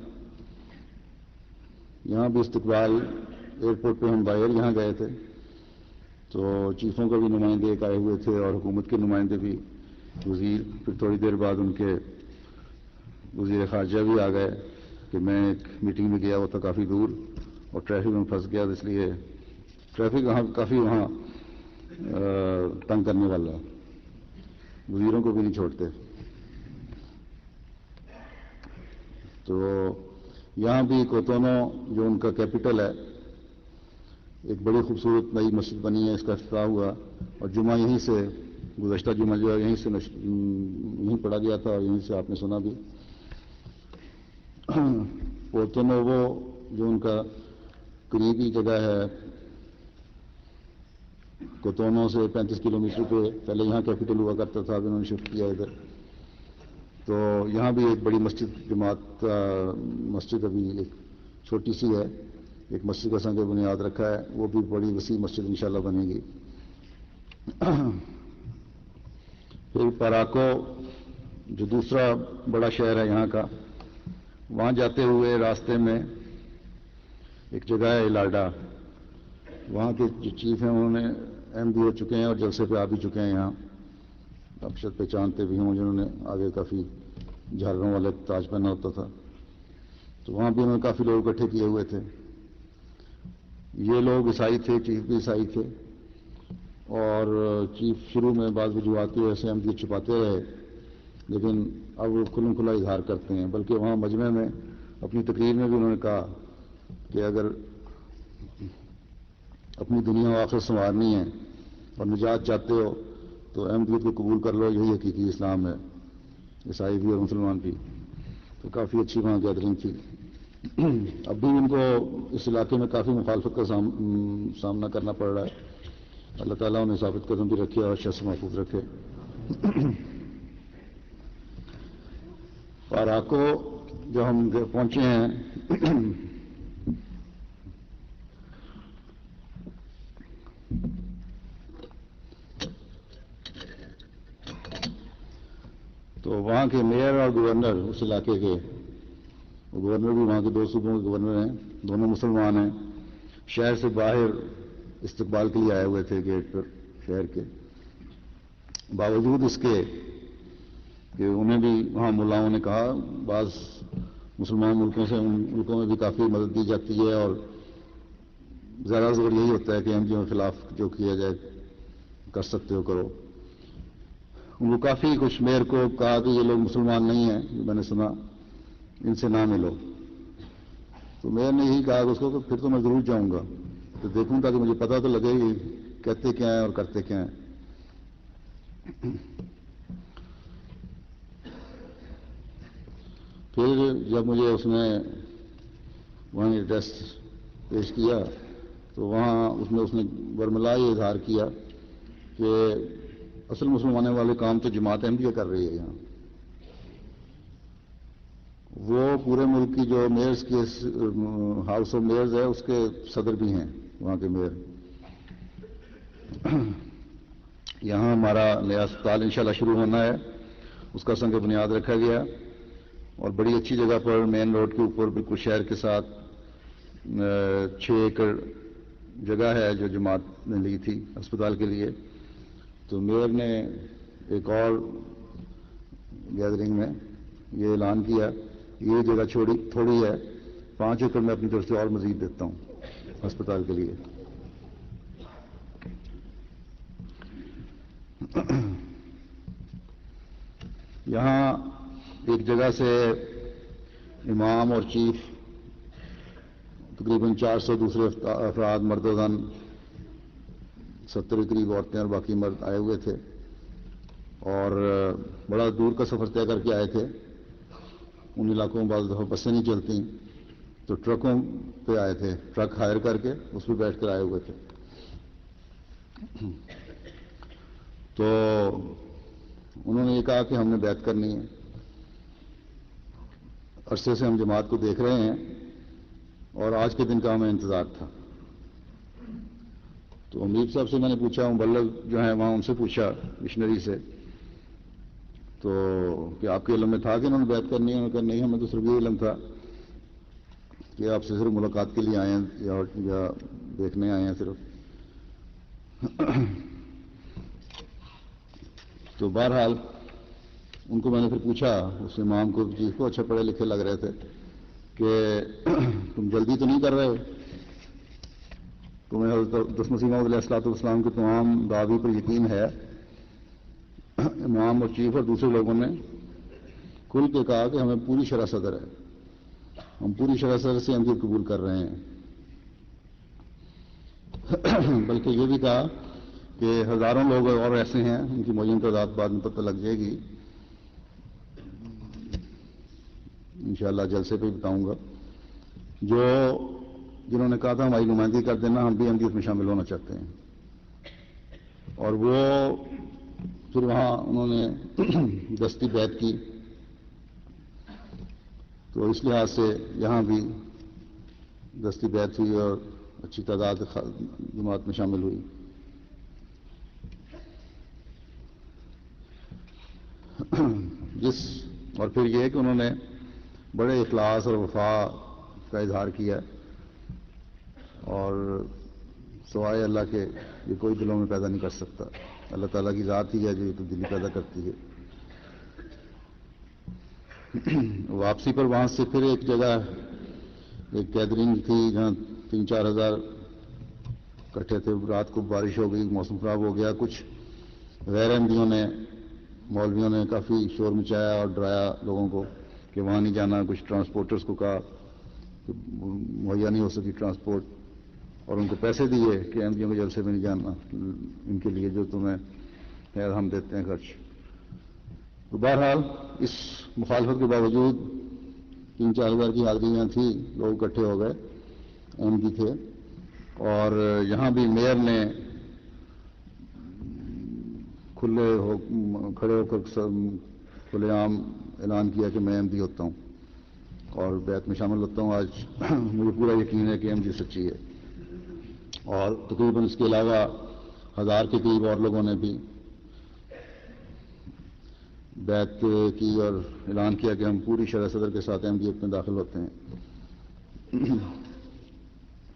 یہاں بھی استقبال ایئرپورٹ پہ ہم باہر یہاں گئے تھے، تو چیفوں کے بھی نمائندے ایک آئے ہوئے تھے اور حکومت کے نمائندے بھی، وزیر، پھر تھوڑی دیر بعد ان کے وزیر خارجہ بھی آ گئے کہ میں ایک میٹنگ میں گیا، وہ تھا کافی دور اور ٹریفک میں پھنس گیا، اس لیے ٹریفک کافی وہاں تنگ کرنے والا، وزیروں کو بھی نہیں چھوڑتے۔ تو یہاں بھی کوتونو جو ان کا کیپٹل ہے، ایک بڑی خوبصورت نئی مسجد بنی ہے، اس کا افتتاح ہوا، اور جمعہ یہیں سے، گزشتہ جمعہ جو ہے یہیں سے یہیں پڑھا گیا تھا اور یہیں سے آپ نے سنا بھی۔ پورتونوو جو ان کا قریبی جگہ ہے، کوتونو سے 35 کلومیٹر پہ، پہلے یہاں کیپٹل ہوا کرتا تھا، اب انہوں نے شفٹ کیا ادھر۔ تو یہاں بھی ایک بڑی مسجد، جماعت مسجد ابھی ایک چھوٹی سی ہے، ایک مسجد کا سنگ بنیاد رکھا ہے، وہ بھی بڑی وسیع مسجد انشاءاللہ بنے گی۔ پھر پاراکو جو دوسرا بڑا شہر ہے یہاں کا، وہاں جاتے ہوئے راستے میں ایک جگہ ہے الاڈا، وہاں کے جو چیف ہیں انہوں نے احمدی ہو چکے ہیں اور جلسے پہ آ بھی چکے ہیں یہاں، اب شاید پہچانتے بھی ہوں جنہوں نے آگے کافی جھالروں والا تاج پہنا ہوتا تھا، تو وہاں بھی انہوں نے کافی لوگ اکٹھے کیے ہوئے تھے۔ یہ لوگ عیسائی تھے، چیف بھی عیسائی تھے، اور چیف شروع میں بعض وجوہات کی وجہ سے احمدیت چھپاتے رہے، لیکن اب وہ کھلم کھلا اظہار کرتے ہیں، بلکہ وہاں مجمع میں اپنی تقریر میں بھی انہوں نے کہا کہ اگر اپنی دنیا و آخرت سنوارنی ہے اور نجات چاہتے ہو تو احمدیت کو قبول کر لو، یہی حقیقی اسلام ہے، عیسائی بھی اور مسلمان بھی۔ تو کافی اچھی وہاں گیدرنگ تھی۔ اب بھی ان کو اس علاقے میں کافی مخالفت کا سامنا کرنا پڑ رہا ہے، اللہ تعالیٰ انہیں ثابت قدم بھی رکھے اور شر سے محفوظ رکھے۔ پاراکو جو ہم پہنچے ہیں، تو وہاں کے میئر اور گورنر اس علاقے کے، گورنر بھی وہاں کے 2 صوبوں کے گورنر ہیں، دونوں مسلمان ہیں، شہر سے باہر استقبال کے لیے آئے ہوئے تھے گیٹ پر شہر کے، باوجود اس کے کہ انہیں بھی وہاں ملاؤں نے کہا بعض مسلمان ملکوں سے، ان ملکوں میں بھی کافی مدد دی جاتی ہے، اور زیادہ زور یہی ہوتا ہے کہ احمدیوں کے خلاف جو کیا جائے کر سکتے ہو کرو۔ ان کو کافی کچھ میئر کو کہا کہ یہ لوگ مسلمان نہیں ہیں، میں نے سنا، ان سے نہ ملو۔ تو میئر نے یہی کہا کہ اس کو کہ پھر تو میں ضرور جاؤں گا، تو دیکھوں تاکہ مجھے پتہ تو لگے گی کہتے کیا ہیں اور کرتے کیا ہیں۔ پھر جب مجھے اس نے وہاں ایڈریس پیش کیا تو وہاں اس نے برملا یہ اظہار کیا کہ اصل مسلمانوں والے کام تو جماعت احمدیہ کر رہی ہے یہاں. وہ پورے ملک کی جو میئرز کے ہاؤس آف میئرز ہے اس کے صدر بھی ہیں وہاں کے میئر. یہاں ہمارا نیا اسپتال انشاءاللہ شروع ہونا ہے, اس کا سنگ بنیاد رکھا گیا اور بڑی اچھی جگہ پر مین روڈ کے اوپر بالکل شہر کے ساتھ 6 ایکڑ جگہ ہے جو جماعت نے لی تھی اسپتال کے لیے. تو میئر نے ایک اور گیدرنگ میں یہ اعلان کیا یہ جگہ تھوڑی ہے, 5 ایکڑ میں اپنی طرف سے اور مزید دیتا ہوں اسپتال کے لیے. یہاں ایک جگہ سے امام اور چیف تقریباً 400 دوسرے افراد مرد و زن 70 کے قریب عورتیں اور باقی مرد آئے ہوئے تھے اور بڑا دور کا سفر طے کر کے آئے تھے. ان علاقوں میں بعض دفعہ بسیں نہیں چلتی تو ٹرکوں پہ آئے تھے, ٹرک ہائر کر کے اس پہ بیٹھ کر آئے ہوئے تھے. تو انہوں نے یہ کہا کہ ہم نے بیعت کرنی ہے, عرصے سے ہم جماعت کو دیکھ رہے ہیں اور آج کے دن کا ہمیں انتظار تھا. تو امیر صاحب سے میں نے پوچھا, مبلغ جو ہیں وہاں ان سے پوچھا مشنری سے تو کہ آپ کے علم میں تھا کہ انہوں نے بیعت کرنی ہے؟ انہوں نے کہا نہیں, ہمیں تو صرف یہ علم تھا کہ آپ سے صرف ملاقات کے لیے آئے ہیں یا دیکھنے آئے ہیں صرف. تو بہرحال ان کو میں نے پھر پوچھا, اس امام کو چیف کو, اچھا پڑھے لکھے لگ رہے تھے, کہ تم جلدی تو نہیں کر رہے ہو؟ تمہیں حضرت مسیح موعود علیہ السلام کے تمام دعوی پر یقین ہے؟ امام اور چیف اور دوسرے لوگوں نے کھل کے کہا کہ ہمیں پوری شرح صدر ہے, ہم پوری شرح صدر سے احمدیت قبول کر رہے ہیں. بلکہ یہ بھی کہا کہ ہزاروں لوگ اور ایسے ہیں, ان کی معین تعداد بعد میں پتہ لگ جائے گی, انشاءاللہ جلسے پہ بتاؤں گا, جنہوں نے کہا تھا ہماری نمائندگی کر دینا, ہم بھی احمدیت میں شامل ہونا چاہتے ہیں. اور وہ پھر وہاں انہوں نے دستی بیعت کی. تو اس لحاظ سے یہاں بھی دستی بیعت ہوئی اور اچھی تعداد جماعت میں شامل ہوئی. اور پھر یہ کہ انہوں نے بڑے اخلاص اور وفا کا اظہار کیا اور سوائے اللہ کے یہ کوئی دلوں میں پیدا نہیں کر سکتا. اللہ تعالیٰ کی ذات ہی ہے جو یہ تبدیلی پیدا کرتی ہے. واپسی پر وہاں سے پھر ایک جگہ ایک گیدرنگ تھی جہاں 3-4 ہزار اکٹھے تھے. رات کو بارش ہو گئی, موسم خراب ہو گیا. کچھ غیر احمدیوں نے, مولویوں نے کافی شور مچایا اور ڈرایا لوگوں کو کہ وہاں نہیں جانا. کچھ ٹرانسپورٹرز کو کہا کہ مہیا نہیں ہو سکی ٹرانسپورٹ, اور ان کو پیسے دیے کہ احمدیوں کے جلسے میں نہیں جانا, ان کے لیے جو تمہیں خیر ہم دیتے ہیں خرچ. تو بہرحال اس مخالفت کے باوجود 3-4 ہزار کی حاضری یہاں تھی, لوگ اکٹھے ہو گئے, احمدی تھے. اور یہاں بھی میئر نے کھڑے ہو کر کھلے عام اعلان کیا کہ میں احمدی ہوتا ہوں اور بیعت میں شامل ہوتا ہوں. آج مجھے پورا یقین ہے کہ احمدی سچی ہے. اور تقریباً اس کے علاوہ 1000 کے قریب اور لوگوں نے بھی بیعت کی اور اعلان کیا کہ ہم پوری شرح صدر کے ساتھ احمدیت میں داخل ہوتے ہیں.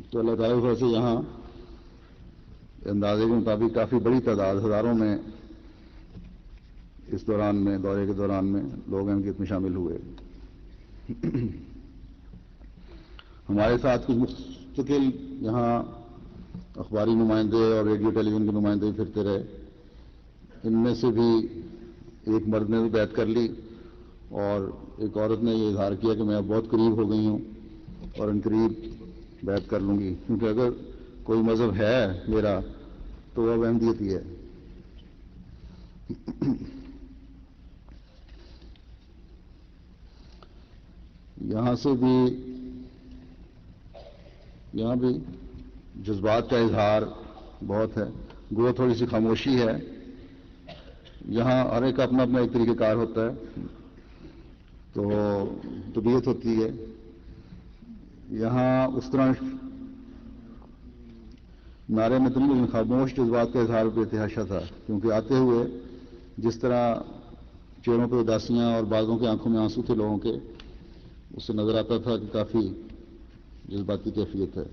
تو اللہ تعالیٰ کی طرف سے یہاں اندازے کے مطابق کافی بڑی تعداد, ہزاروں میں اس دوران میں, دورے کے دوران میں لوگ احمدیت میں شامل ہوئے. ہمارے ساتھ کچھ مستقل یہاں اخباری نمائندے اور ریڈیو ٹیلی ویژن کے نمائندے بھی پھرتے رہے. ان میں سے بھی ایک مرد نے بھی بیعت کر لی اور ایک عورت نے یہ اظہار کیا کہ میں اب بہت قریب ہو گئی ہوں اور ان قریب بیعت کر لوں گی, کیونکہ اگر کوئی مذہب ہے میرا تو وہ احمدیت ہی ہے. یہاں بھی جذبات کا اظہار بہت ہے، گو تھوڑی سی خاموشی ہے. یہاں ہر ایک اپنا اپنا ایک طریقہ کار ہوتا ہے، تو طبیعت ہوتی ہے. یہاں اس طرح نعرے میں تو نہیں، لیکن خاموش جذبات کا اظہار بے تحاشا تھا، کیونکہ آتے ہوئے جس طرح چہروں پہ اداسیاں اور بعضوں کی آنکھوں میں آنسو تھے لوگوں کے، اس سے نظر آتا تھا کہ کافی جذباتی کیفیت ہے.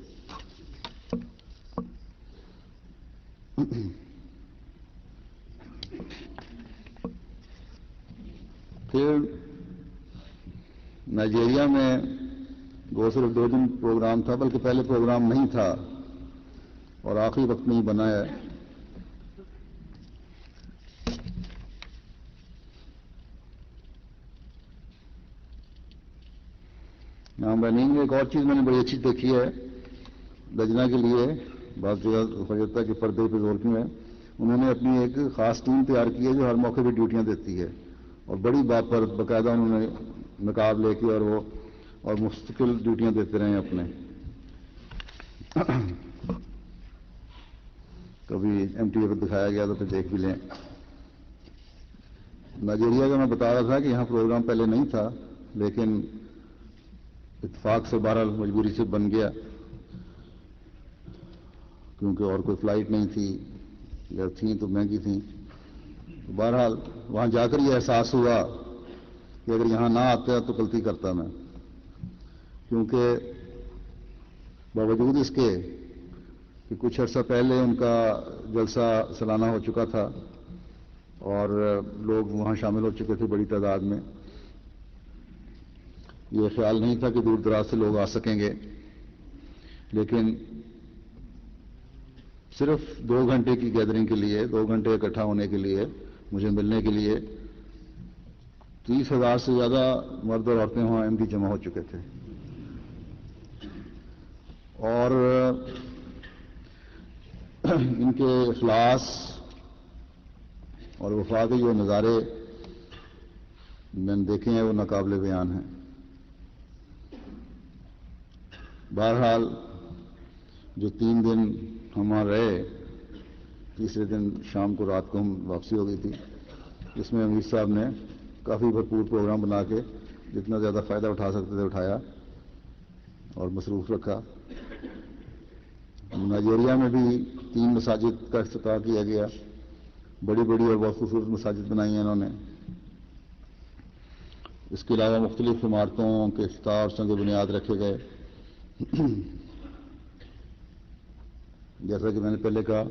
پھر نائجیریا میں وہ صرف 2 دن پروگرام تھا، بلکہ پہلے پروگرام نہیں تھا اور آخری وقت میں ہی بنا ہے. بیننگ میں ایک اور چیز میں نے بڑی اچھی دیکھی ہے لجنہ کے لیے، بعض جگہ خجرتا کے پردے پہ زور کیوں ہے، انہوں نے اپنی ایک خاص ٹیم تیار کی ہے جو ہر موقع پہ ڈیوٹیاں دیتی ہے، اور بڑی بات پر باقاعدہ انہوں نے نقاب لے کے اور مستقل ڈیوٹیاں دیتے رہے اپنے. کبھی ایم ٹی اے پر دکھایا گیا تو پھر دیکھ بھی لیں. نائجیریا کا میں بتا رہا تھا کہ یہاں پروگرام پہلے نہیں تھا، لیکن اتفاق سے بہرحال مجبوری سے بن گیا، کیونکہ اور کوئی فلائٹ نہیں تھی یا تھیں تو مہنگی تھیں. بہرحال وہاں جا کر یہ احساس ہوا کہ اگر یہاں نہ آتا تو غلطی کرتا میں، کیونکہ باوجود اس کے کہ کچھ عرصہ پہلے ان کا جلسہ سالانہ ہو چکا تھا اور لوگ وہاں شامل ہو چکے تھے بڑی تعداد میں، یہ خیال نہیں تھا کہ دور دراز سے لوگ آ سکیں گے. لیکن صرف 2 گھنٹے کی گیدرنگ کے لیے، 2 گھنٹے اکٹھا ہونے کے لیے، مجھے ملنے کے لیے 30,000 سے زیادہ مرد اور عورتیں وہاں ایم ڈی جمع ہو چکے تھے. اور ان کے اخلاص اور وفا کے جو نظارے میں نے دیکھے ہیں وہ ناقابل بیان ہیں. بہرحال جو 3 دن ہم وہاں رہے، تیسرے دن شام کو رات کو ہم واپسی ہو گئی تھی، اس میں امیر صاحب نے کافی بھرپور پروگرام بنا کے جتنا زیادہ فائدہ اٹھا سکتے تھے اٹھایا اور مصروف رکھا. نائجیریا میں بھی 3 مساجد کا افتتاح کیا گیا، بڑی بڑی اور بہت خوبصورت مساجد بنائی ہیں انہوں نے. اس کے علاوہ مختلف عمارتوں کے افتتاح اور سنگ بنیاد رکھے گئے. جیسا کہ میں نے پہلے کہا،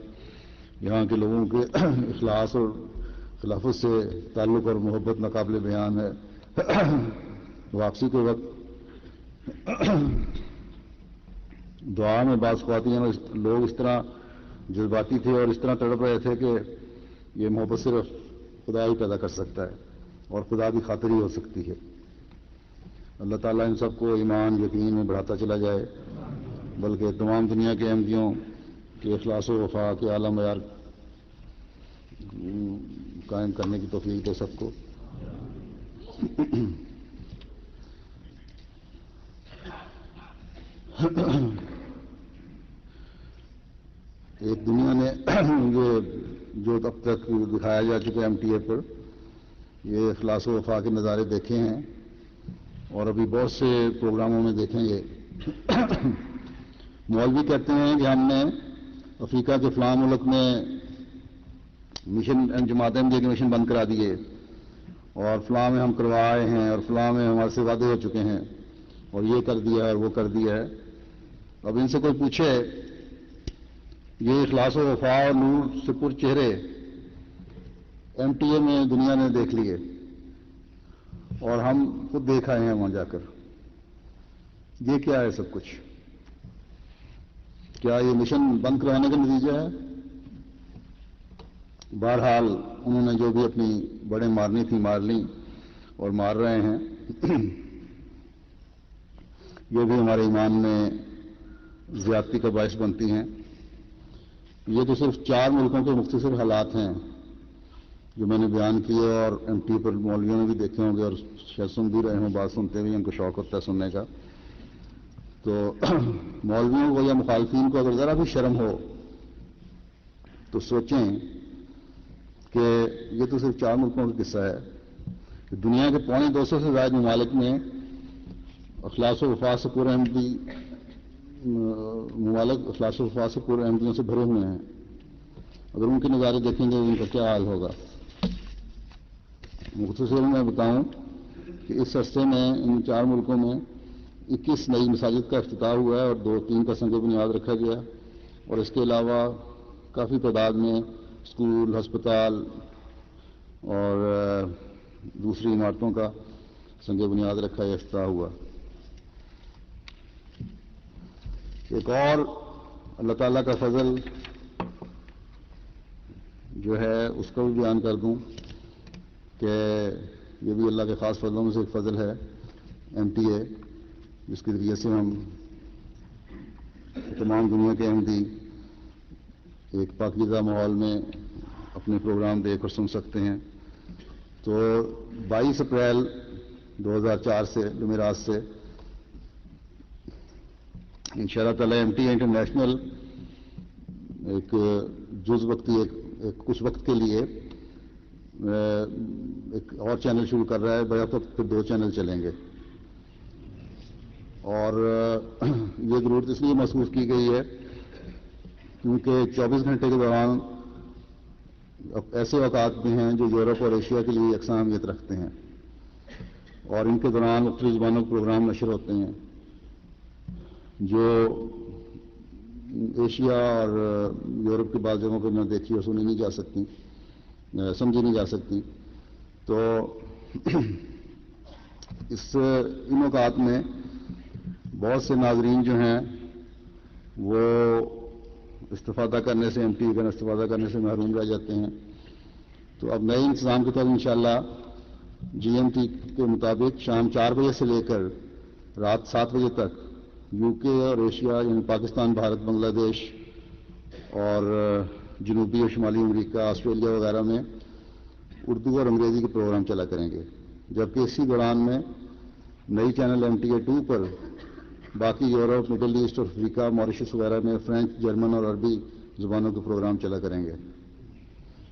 یہاں کے لوگوں کے اخلاص اور خلافت سے تعلق اور محبت ناقابل بیان ہے. واپسی کے وقت دعا میں بعض خواتین لوگ اس طرح جذباتی تھے اور اس طرح تڑپ رہے تھے کہ یہ محبت صرف خدا ہی پیدا کر سکتا ہے اور خدا کی خاطر ہی ہو سکتی ہے. اللہ تعالیٰ ان سب کو ایمان یقین میں بڑھاتا چلا جائے، بلکہ تمام دنیا کے احمدیوں کے اخلاص و وفا کے اعلیٰ معیار قائم کرنے کی توفیق دے سب کو. ایک دنیا نے یہ جو اب تک دکھایا جا چکا ایم ٹی اے پر، یہ اخلاص و وفا کے نظارے دیکھے ہیں اور ابھی بہت سے پروگراموں میں دیکھیں گے. مولوی کہتے ہیں کہ ہم نے افریقہ کے فلاں ملک میں مشن جماعت احمدیہ کے مشن بند کرا دیے اور فلاں میں ہم کروا آئے ہیں اور فلاں میں ہمارے سے وعدے ہو چکے ہیں اور یہ کر دیا ہے اور وہ کر دیا ہے. اب ان سے کوئی پوچھے یہ اخلاص و وفا اور نور سے پر چہرے ایم ٹی اے میں دنیا نے دیکھ لیے اور ہم خود دیکھ آئے ہیں وہاں جا کر، یہ کیا ہے سب کچھ؟ کیا یہ مشن بند کروانے کا نتیجہ ہے؟ بہرحال انہوں نے جو بھی اپنی بڑے مارنی تھی مار لیں اور مار رہے ہیں. یہ بھی ہمارے ایمان میں زیادتی کا باعث بنتی ہیں. یہ تو صرف 4 ملکوں کے مختصر حالات ہیں، جو میں نے بیان کیے اور ایم ٹی پر مولویوں نے بھی دیکھے ہوں گے اور شاید سن بھی رہے ہوں، بات سنتے بھی ان کو شوق ہوتا ہے سننے کا. تو مولویوں کو یا مخالفین کو اگر ذرا بھی شرم ہو تو سوچیں کہ یہ تو صرف 4 ملکوں کا قصہ ہے کہ دنیا کے 250 سے زائد ممالک میں اخلاص و وفا سے پورے احمدی ممالک اخلاص و وفا سے پورے احمدیوں سے بھرے ہوئے ہیں. اگر ان کے نظارے دیکھیں گے ان کا کیا حال ہوگا. مختصر میں بتاؤں کہ اس عرصے میں ان 4 ملکوں میں 21 نئی مساجد کا افتتاح ہوا ہے اور 2-3 کا سنگ بنیاد رکھا گیا، اور اس کے علاوہ کافی تعداد میں اسکول، ہسپتال اور دوسری عمارتوں کا سنگ بنیاد رکھا یا افتتاح ہوا. ایک اور اللہ تعالیٰ کا فضل جو ہے اس کا بھی بیان کر دوں کہ یہ بھی اللہ کے خاص فضلوں میں سے ایک فضل ہے، ایم ٹی اے، جس کے ذریعے سے ہم تمام دنیا کے احمدی ایک پاکیزہ ماحول میں اپنے پروگرام دیکھ اور سن سکتے ہیں. تو 22 اپریل 2004 سے جمعرات سے انشاءاللہ تعالی ایم ٹی اے انٹرنیشنل ایک جز وقتی ایک کچھ وقت کے لیے ایک اور چینل شروع کر رہا ہے. بیک وقت پھر 2 چینل چلیں گے، اور یہ ضرورت اس لیے محسوس کی گئی ہے کیونکہ 24 گھنٹے کے دوران ایسے اوقات بھی ہیں جو یورپ اور ایشیا کے لیے یکساں اہمیت رکھتے ہیں، اور ان کے دوران مختلف زبانوں کے پروگرام نشر ہوتے ہیں جو ایشیا اور یورپ کے بعض جگہوں پہ نہ دیکھی اور سنی نہیں جا سکتی، سمجھی نہیں جا سکتی. تو ان اوقات میں بہت سے ناظرین جو ہیں وہ استفادہ کرنے سے، ایم ٹی کا استفادہ کرنے سے محروم رہ جاتے ہیں. تو اب نئے انتظام کے تحت انشاءاللہ جی ایم ٹی کے مطابق شام 4 بجے سے لے کر رات 7 بجے تک یو کے اور ایشیا یعنی پاکستان، بھارت، بنگلہ دیش اور جنوبی اور شمالی امریکہ، آسٹریلیا وغیرہ میں اردو اور انگریزی کے پروگرام چلا کریں گے، جبکہ اسی دوران میں نئی چینل ایم ٹی اے 2 پر باقی یورپ، مڈل ایسٹ اور افریقہ، موریشس وغیرہ میں فرینچ، جرمن اور عربی زبانوں کے پروگرام چلا کریں گے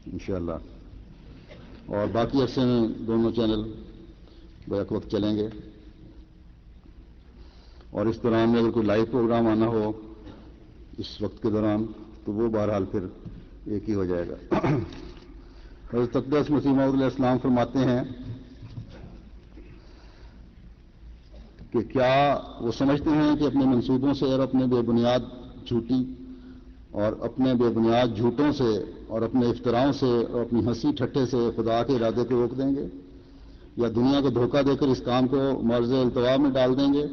انشاءاللہ. اور باقی عرصے میں دونوں چینل بیک وقت چلیں گے، اور اس دوران میں اگر کوئی لائیو پروگرام آنا ہو اس وقت کے دوران تو وہ بہرحال پھر ایک ہی ہو جائے گا. حضرت اقدس مسیح موعود علیہ السلام فرماتے ہیں کہ کیا وہ سمجھتے ہیں کہ اپنے منصوبوں سے اور اپنے بے بنیاد جھوٹی اور اپنے بے بنیاد جھوٹوں سے اور اپنے افتراؤں سے اور اپنی ہنسی ٹھٹے سے خدا کے ارادے کو روک دیں گے، یا دنیا کو دھوکہ دے کر اس کام کو مرض التوا میں ڈال دیں گے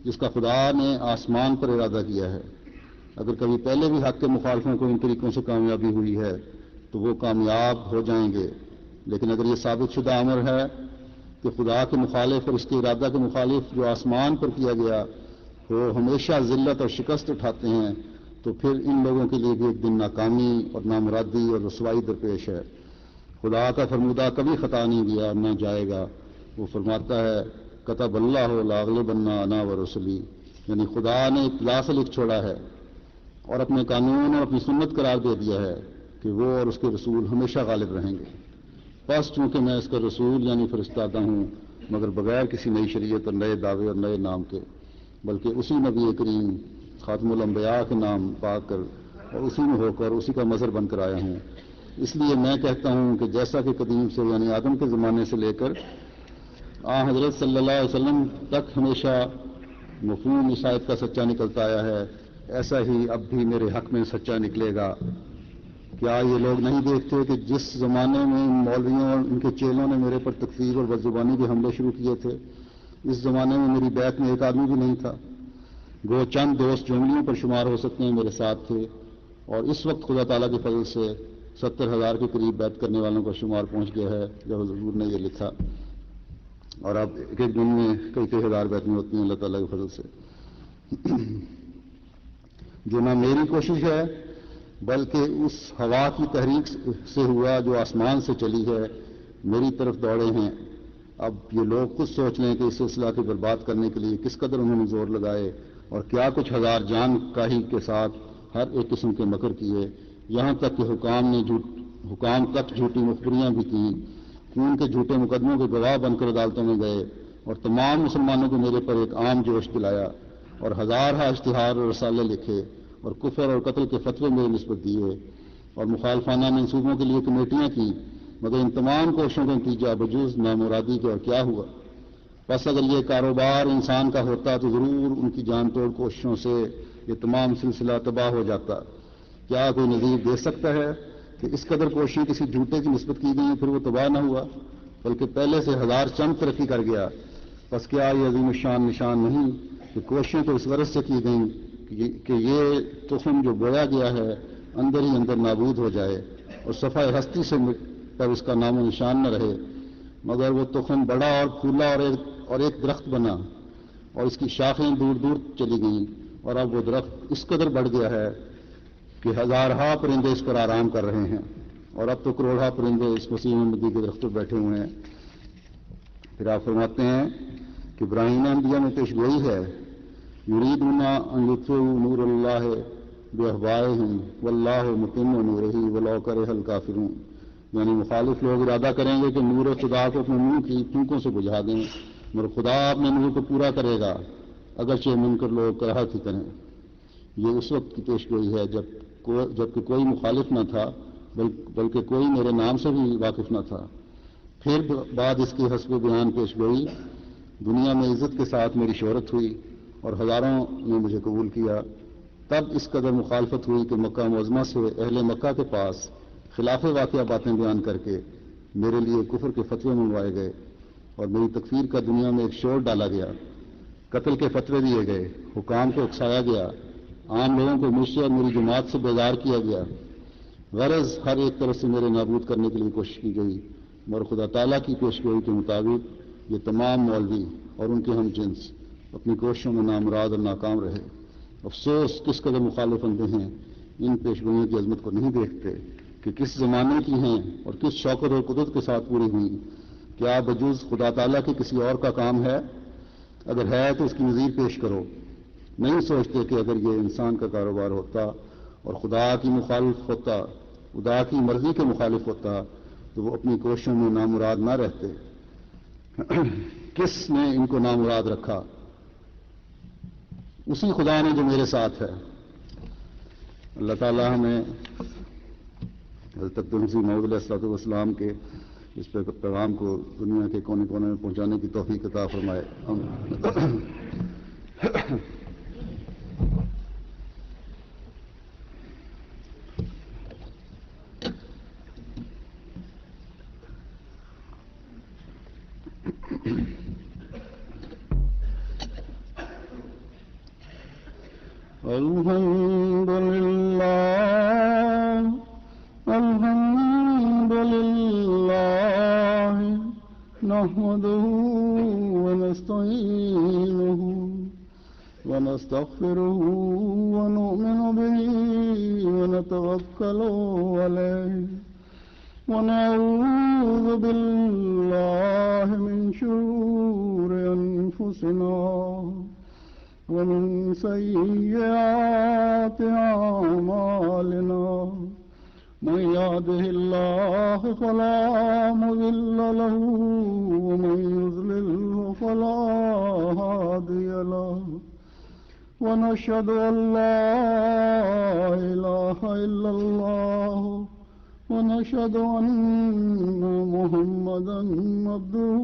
جس کا خدا نے آسمان پر ارادہ کیا ہے. اگر کبھی پہلے بھی حق کے مخالفوں کو ان طریقوں سے کامیابی ہوئی ہے تو وہ کامیاب ہو جائیں گے، لیکن اگر یہ ثابت شدہ امر ہے کہ خدا کے مخالف اور اس کے ارادہ کے مخالف جو آسمان پر کیا گیا وہ ہمیشہ ذلت اور شکست اٹھاتے ہیں، تو پھر ان لوگوں کے لیے بھی ایک دن ناکامی اور نامرادی اور رسوائی درپیش ہے. خدا کا فرمودہ کبھی خطا نہیں گیا، نہ جائے گا. وہ فرماتا ہے کتب اللہ لاغلبن انا ورسلی، یعنی خدا نے ابتدا سے لکھ چھوڑا ہے اور اپنے قانون اور اپنی سنت قرار دے دیا ہے کہ وہ اور اس کے رسول ہمیشہ غالب رہیں گے. بس چونکہ میں اس کا رسول یعنی فرستادہ ہوں، مگر بغیر کسی نئی شریعت اور نئے دعوے اور نئے نام کے، بلکہ اسی نبی کریم خاتم الانبیاء کے نام پا کر اور اسی میں ہو کر اسی کا مظہر بن کر آیا ہوں. اس لیے میں کہتا ہوں کہ جیسا کہ قدیم سے یعنی آدم کے زمانے سے لے کر حضرت صلی اللہ علیہ وسلم تک ہمیشہ مفہوم اس آیت کا سچا نکلتا آیا ہے، ایسا ہی اب بھی میرے حق میں سچا نکلے گا. کیا یہ لوگ نہیں دیکھتے کہ جس زمانے میں ان مولویوں اور ان کے چیلوں نے میرے پر تکفیر اور بدزبانی کے حملے شروع کیے تھے، اس زمانے میں میری بیعت میں ایک آدمی بھی نہیں تھا. وہ چند دوست جو انگلیوں پر شمار ہو سکتے ہیں میرے ساتھ تھے، اور اس وقت خدا تعالیٰ کے فضل سے 70,000 کے قریب بیعت کرنے والوں کا شمار پہنچ گیا ہے جب حضور نے یہ لکھا. اور اب ایک ایک دن میں کئی ہزار بیعتیں ہوتی ہیں اللہ تعالیٰ کے فضل سے. جو نہ میری کوشش ہے بلکہ اس ہوا کی تحریک سے ہوا جو آسمان سے چلی ہے، میری طرف دوڑے ہیں۔ اب یہ لوگ خود سوچ لیں کہ اس سلسلہ کو برباد کرنے کے لیے کس قدر انہوں نے زور لگائے اور کیا کچھ ہزار جان کاہی کے ساتھ ہر ایک قسم کے مکر کیے، یہاں تک کہ حکام تک جھوٹی مخبریاں بھی کیں کہ ان کے جھوٹے مقدموں کے گواہ بن کر عدالتوں میں گئے اور تمام مسلمانوں کو میرے پر ایک عام جوش دلایا اور ہزارہ اشتہار اور رسالے لکھے اور کفر اور قتل کے فتوے میرے نسبت دیے اور مخالفانہ منصوبوں کے لیے کمیٹیاں کی، مگر ان تمام کوششوں کا نتیجہ بجوز نامرادی کے اور کیا ہوا؟ بس اگر یہ کاروبار انسان کا ہوتا تو ضرور ان کی جان توڑ کوششوں سے یہ تمام سلسلہ تباہ ہو جاتا۔ کیا کوئی نظیر دے سکتا ہے کہ اس قدر کوششیں کسی جھوٹے کی نسبت کی گئیں پھر وہ تباہ نہ ہوا بلکہ پہلے سے ہزار چند ترقی کر گیا؟ بس کیا یہ عظیم الشان نشان نہیں کہ کوششیں تو اس غرض سے کی گئیں کہ یہ تخم جو بویا گیا ہے اندر ہی اندر نابود ہو جائے اور صفحہ ہستی سے پر اس کا نام و نشان نہ رہے، مگر وہ تخم بڑا اور پھولا اور ایک درخت بنا اور اس کی شاخیں دور دور چلی گئیں اور اب وہ درخت اس قدر بڑھ گیا ہے کہ ہزارہا پرندے اس پر آرام کر رہے ہیں اور اب تو کروڑہ پرندے اس وسیع ندی کے درخت پر بیٹھے ہوئے ہیں۔ پھر آپ فرماتے ہیں کہ ابراہیم انبیاء میں پیش گوئی ہے، یریدون ان یطفئوا نور اللہ بافواہہم واللہ متم نورہ ولو کرہ الکافرون، یعنی مخالف لوگ ارادہ کریں گے کہ نور خدا کو اپنے منہ کی پھونکوں سے بجھا دیں، مگر خدا اپنے نور کو پورا کرے گا اگرچہ منکر لوگ کراہت ہی کریں۔ یہ اس وقت کی پیش گوئی ہے جبکہ کوئی مخالف نہ تھا بلکہ کوئی میرے نام سے بھی واقف نہ تھا۔ پھر بعد اس کی حسب بیان پیش گوئی، دنیا میں عزت کے ساتھ میری شہرت ہوئی اور ہزاروں نے مجھے قبول کیا، تب اس قدر مخالفت ہوئی کہ مکہ معظمہ سے اہل مکہ کے پاس خلاف واقعہ باتیں بیان کر کے میرے لیے کفر کے فتوے منگوائے گئے اور میری تکفیر کا دنیا میں ایک شور ڈالا گیا، قتل کے فتوے دیے گئے، حکام کو اکسایا گیا، عام لوگوں کو مجھ سے اور میری جماعت سے بیزار کیا گیا، غرض ہر ایک طرف سے میرے نابود کرنے کے لیے کوشش کی گئی، مگر خدا تعالیٰ کی پیش گوئی کے مطابق یہ تمام مولوی اور ان کے ہم جنس اپنی کوششوں میں نامراد اور ناکام رہے۔ افسوس کس قدر مخالف بندے ہیں ان پیش گوئیوں کی عظمت کو نہیں دیکھتے کہ کس زمانے کی ہیں اور کس شوکت اور قدرت کے ساتھ پوری ہوئی۔ کیا بجوز خدا تعالیٰ کے کسی اور کا کام ہے؟ اگر ہے تو اس کی نظیر پیش کرو۔ نہیں سوچتے کہ اگر یہ انسان کا کاروبار ہوتا اور خدا کی مخالف ہوتا، خدا کی مرضی کے مخالف ہوتا تو وہ اپنی کوششوں میں نامراد نہ رہتے۔ کس نے ان کو نامراد رکھا؟ اسی خدا نے جو میرے ساتھ ہے۔ اللہ تعالیٰ ہمیں حضرت مسیح موعود علیہ الصلوۃ والسلام کے اس پیغام کو دنیا کے کونے کونے میں پہنچانے کی توفیق عطا فرمائے۔ الحمد لله نحمده ونستعينه ونستغفره ونؤمن به ونتوكل عليه ونعوذ بالله من شرور أنفسنا ومن سيئات أعمالنا، من يهده الله فلا مضل له ومن يضلله فلا هادي له، ونشهد أن لا إله إلا الله ونشهد أن محمدا عبده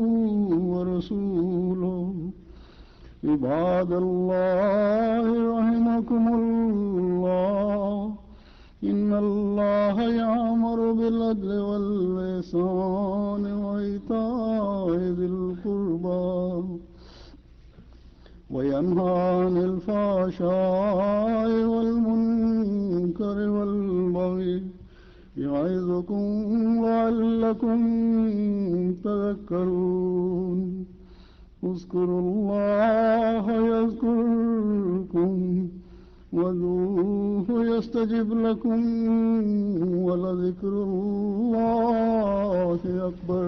ورسوله۔ عباد الله رحمكم الله، إن الله يأمر بالعدل والإحسان وإيتاء ذي القربى وينهى عن الفحشاء والمنكر والبغي يعظكم لعلكم تذكرون۔ اذكروا الله يذكركم وادعوه يستجب لكم ولذكر الله أكبر.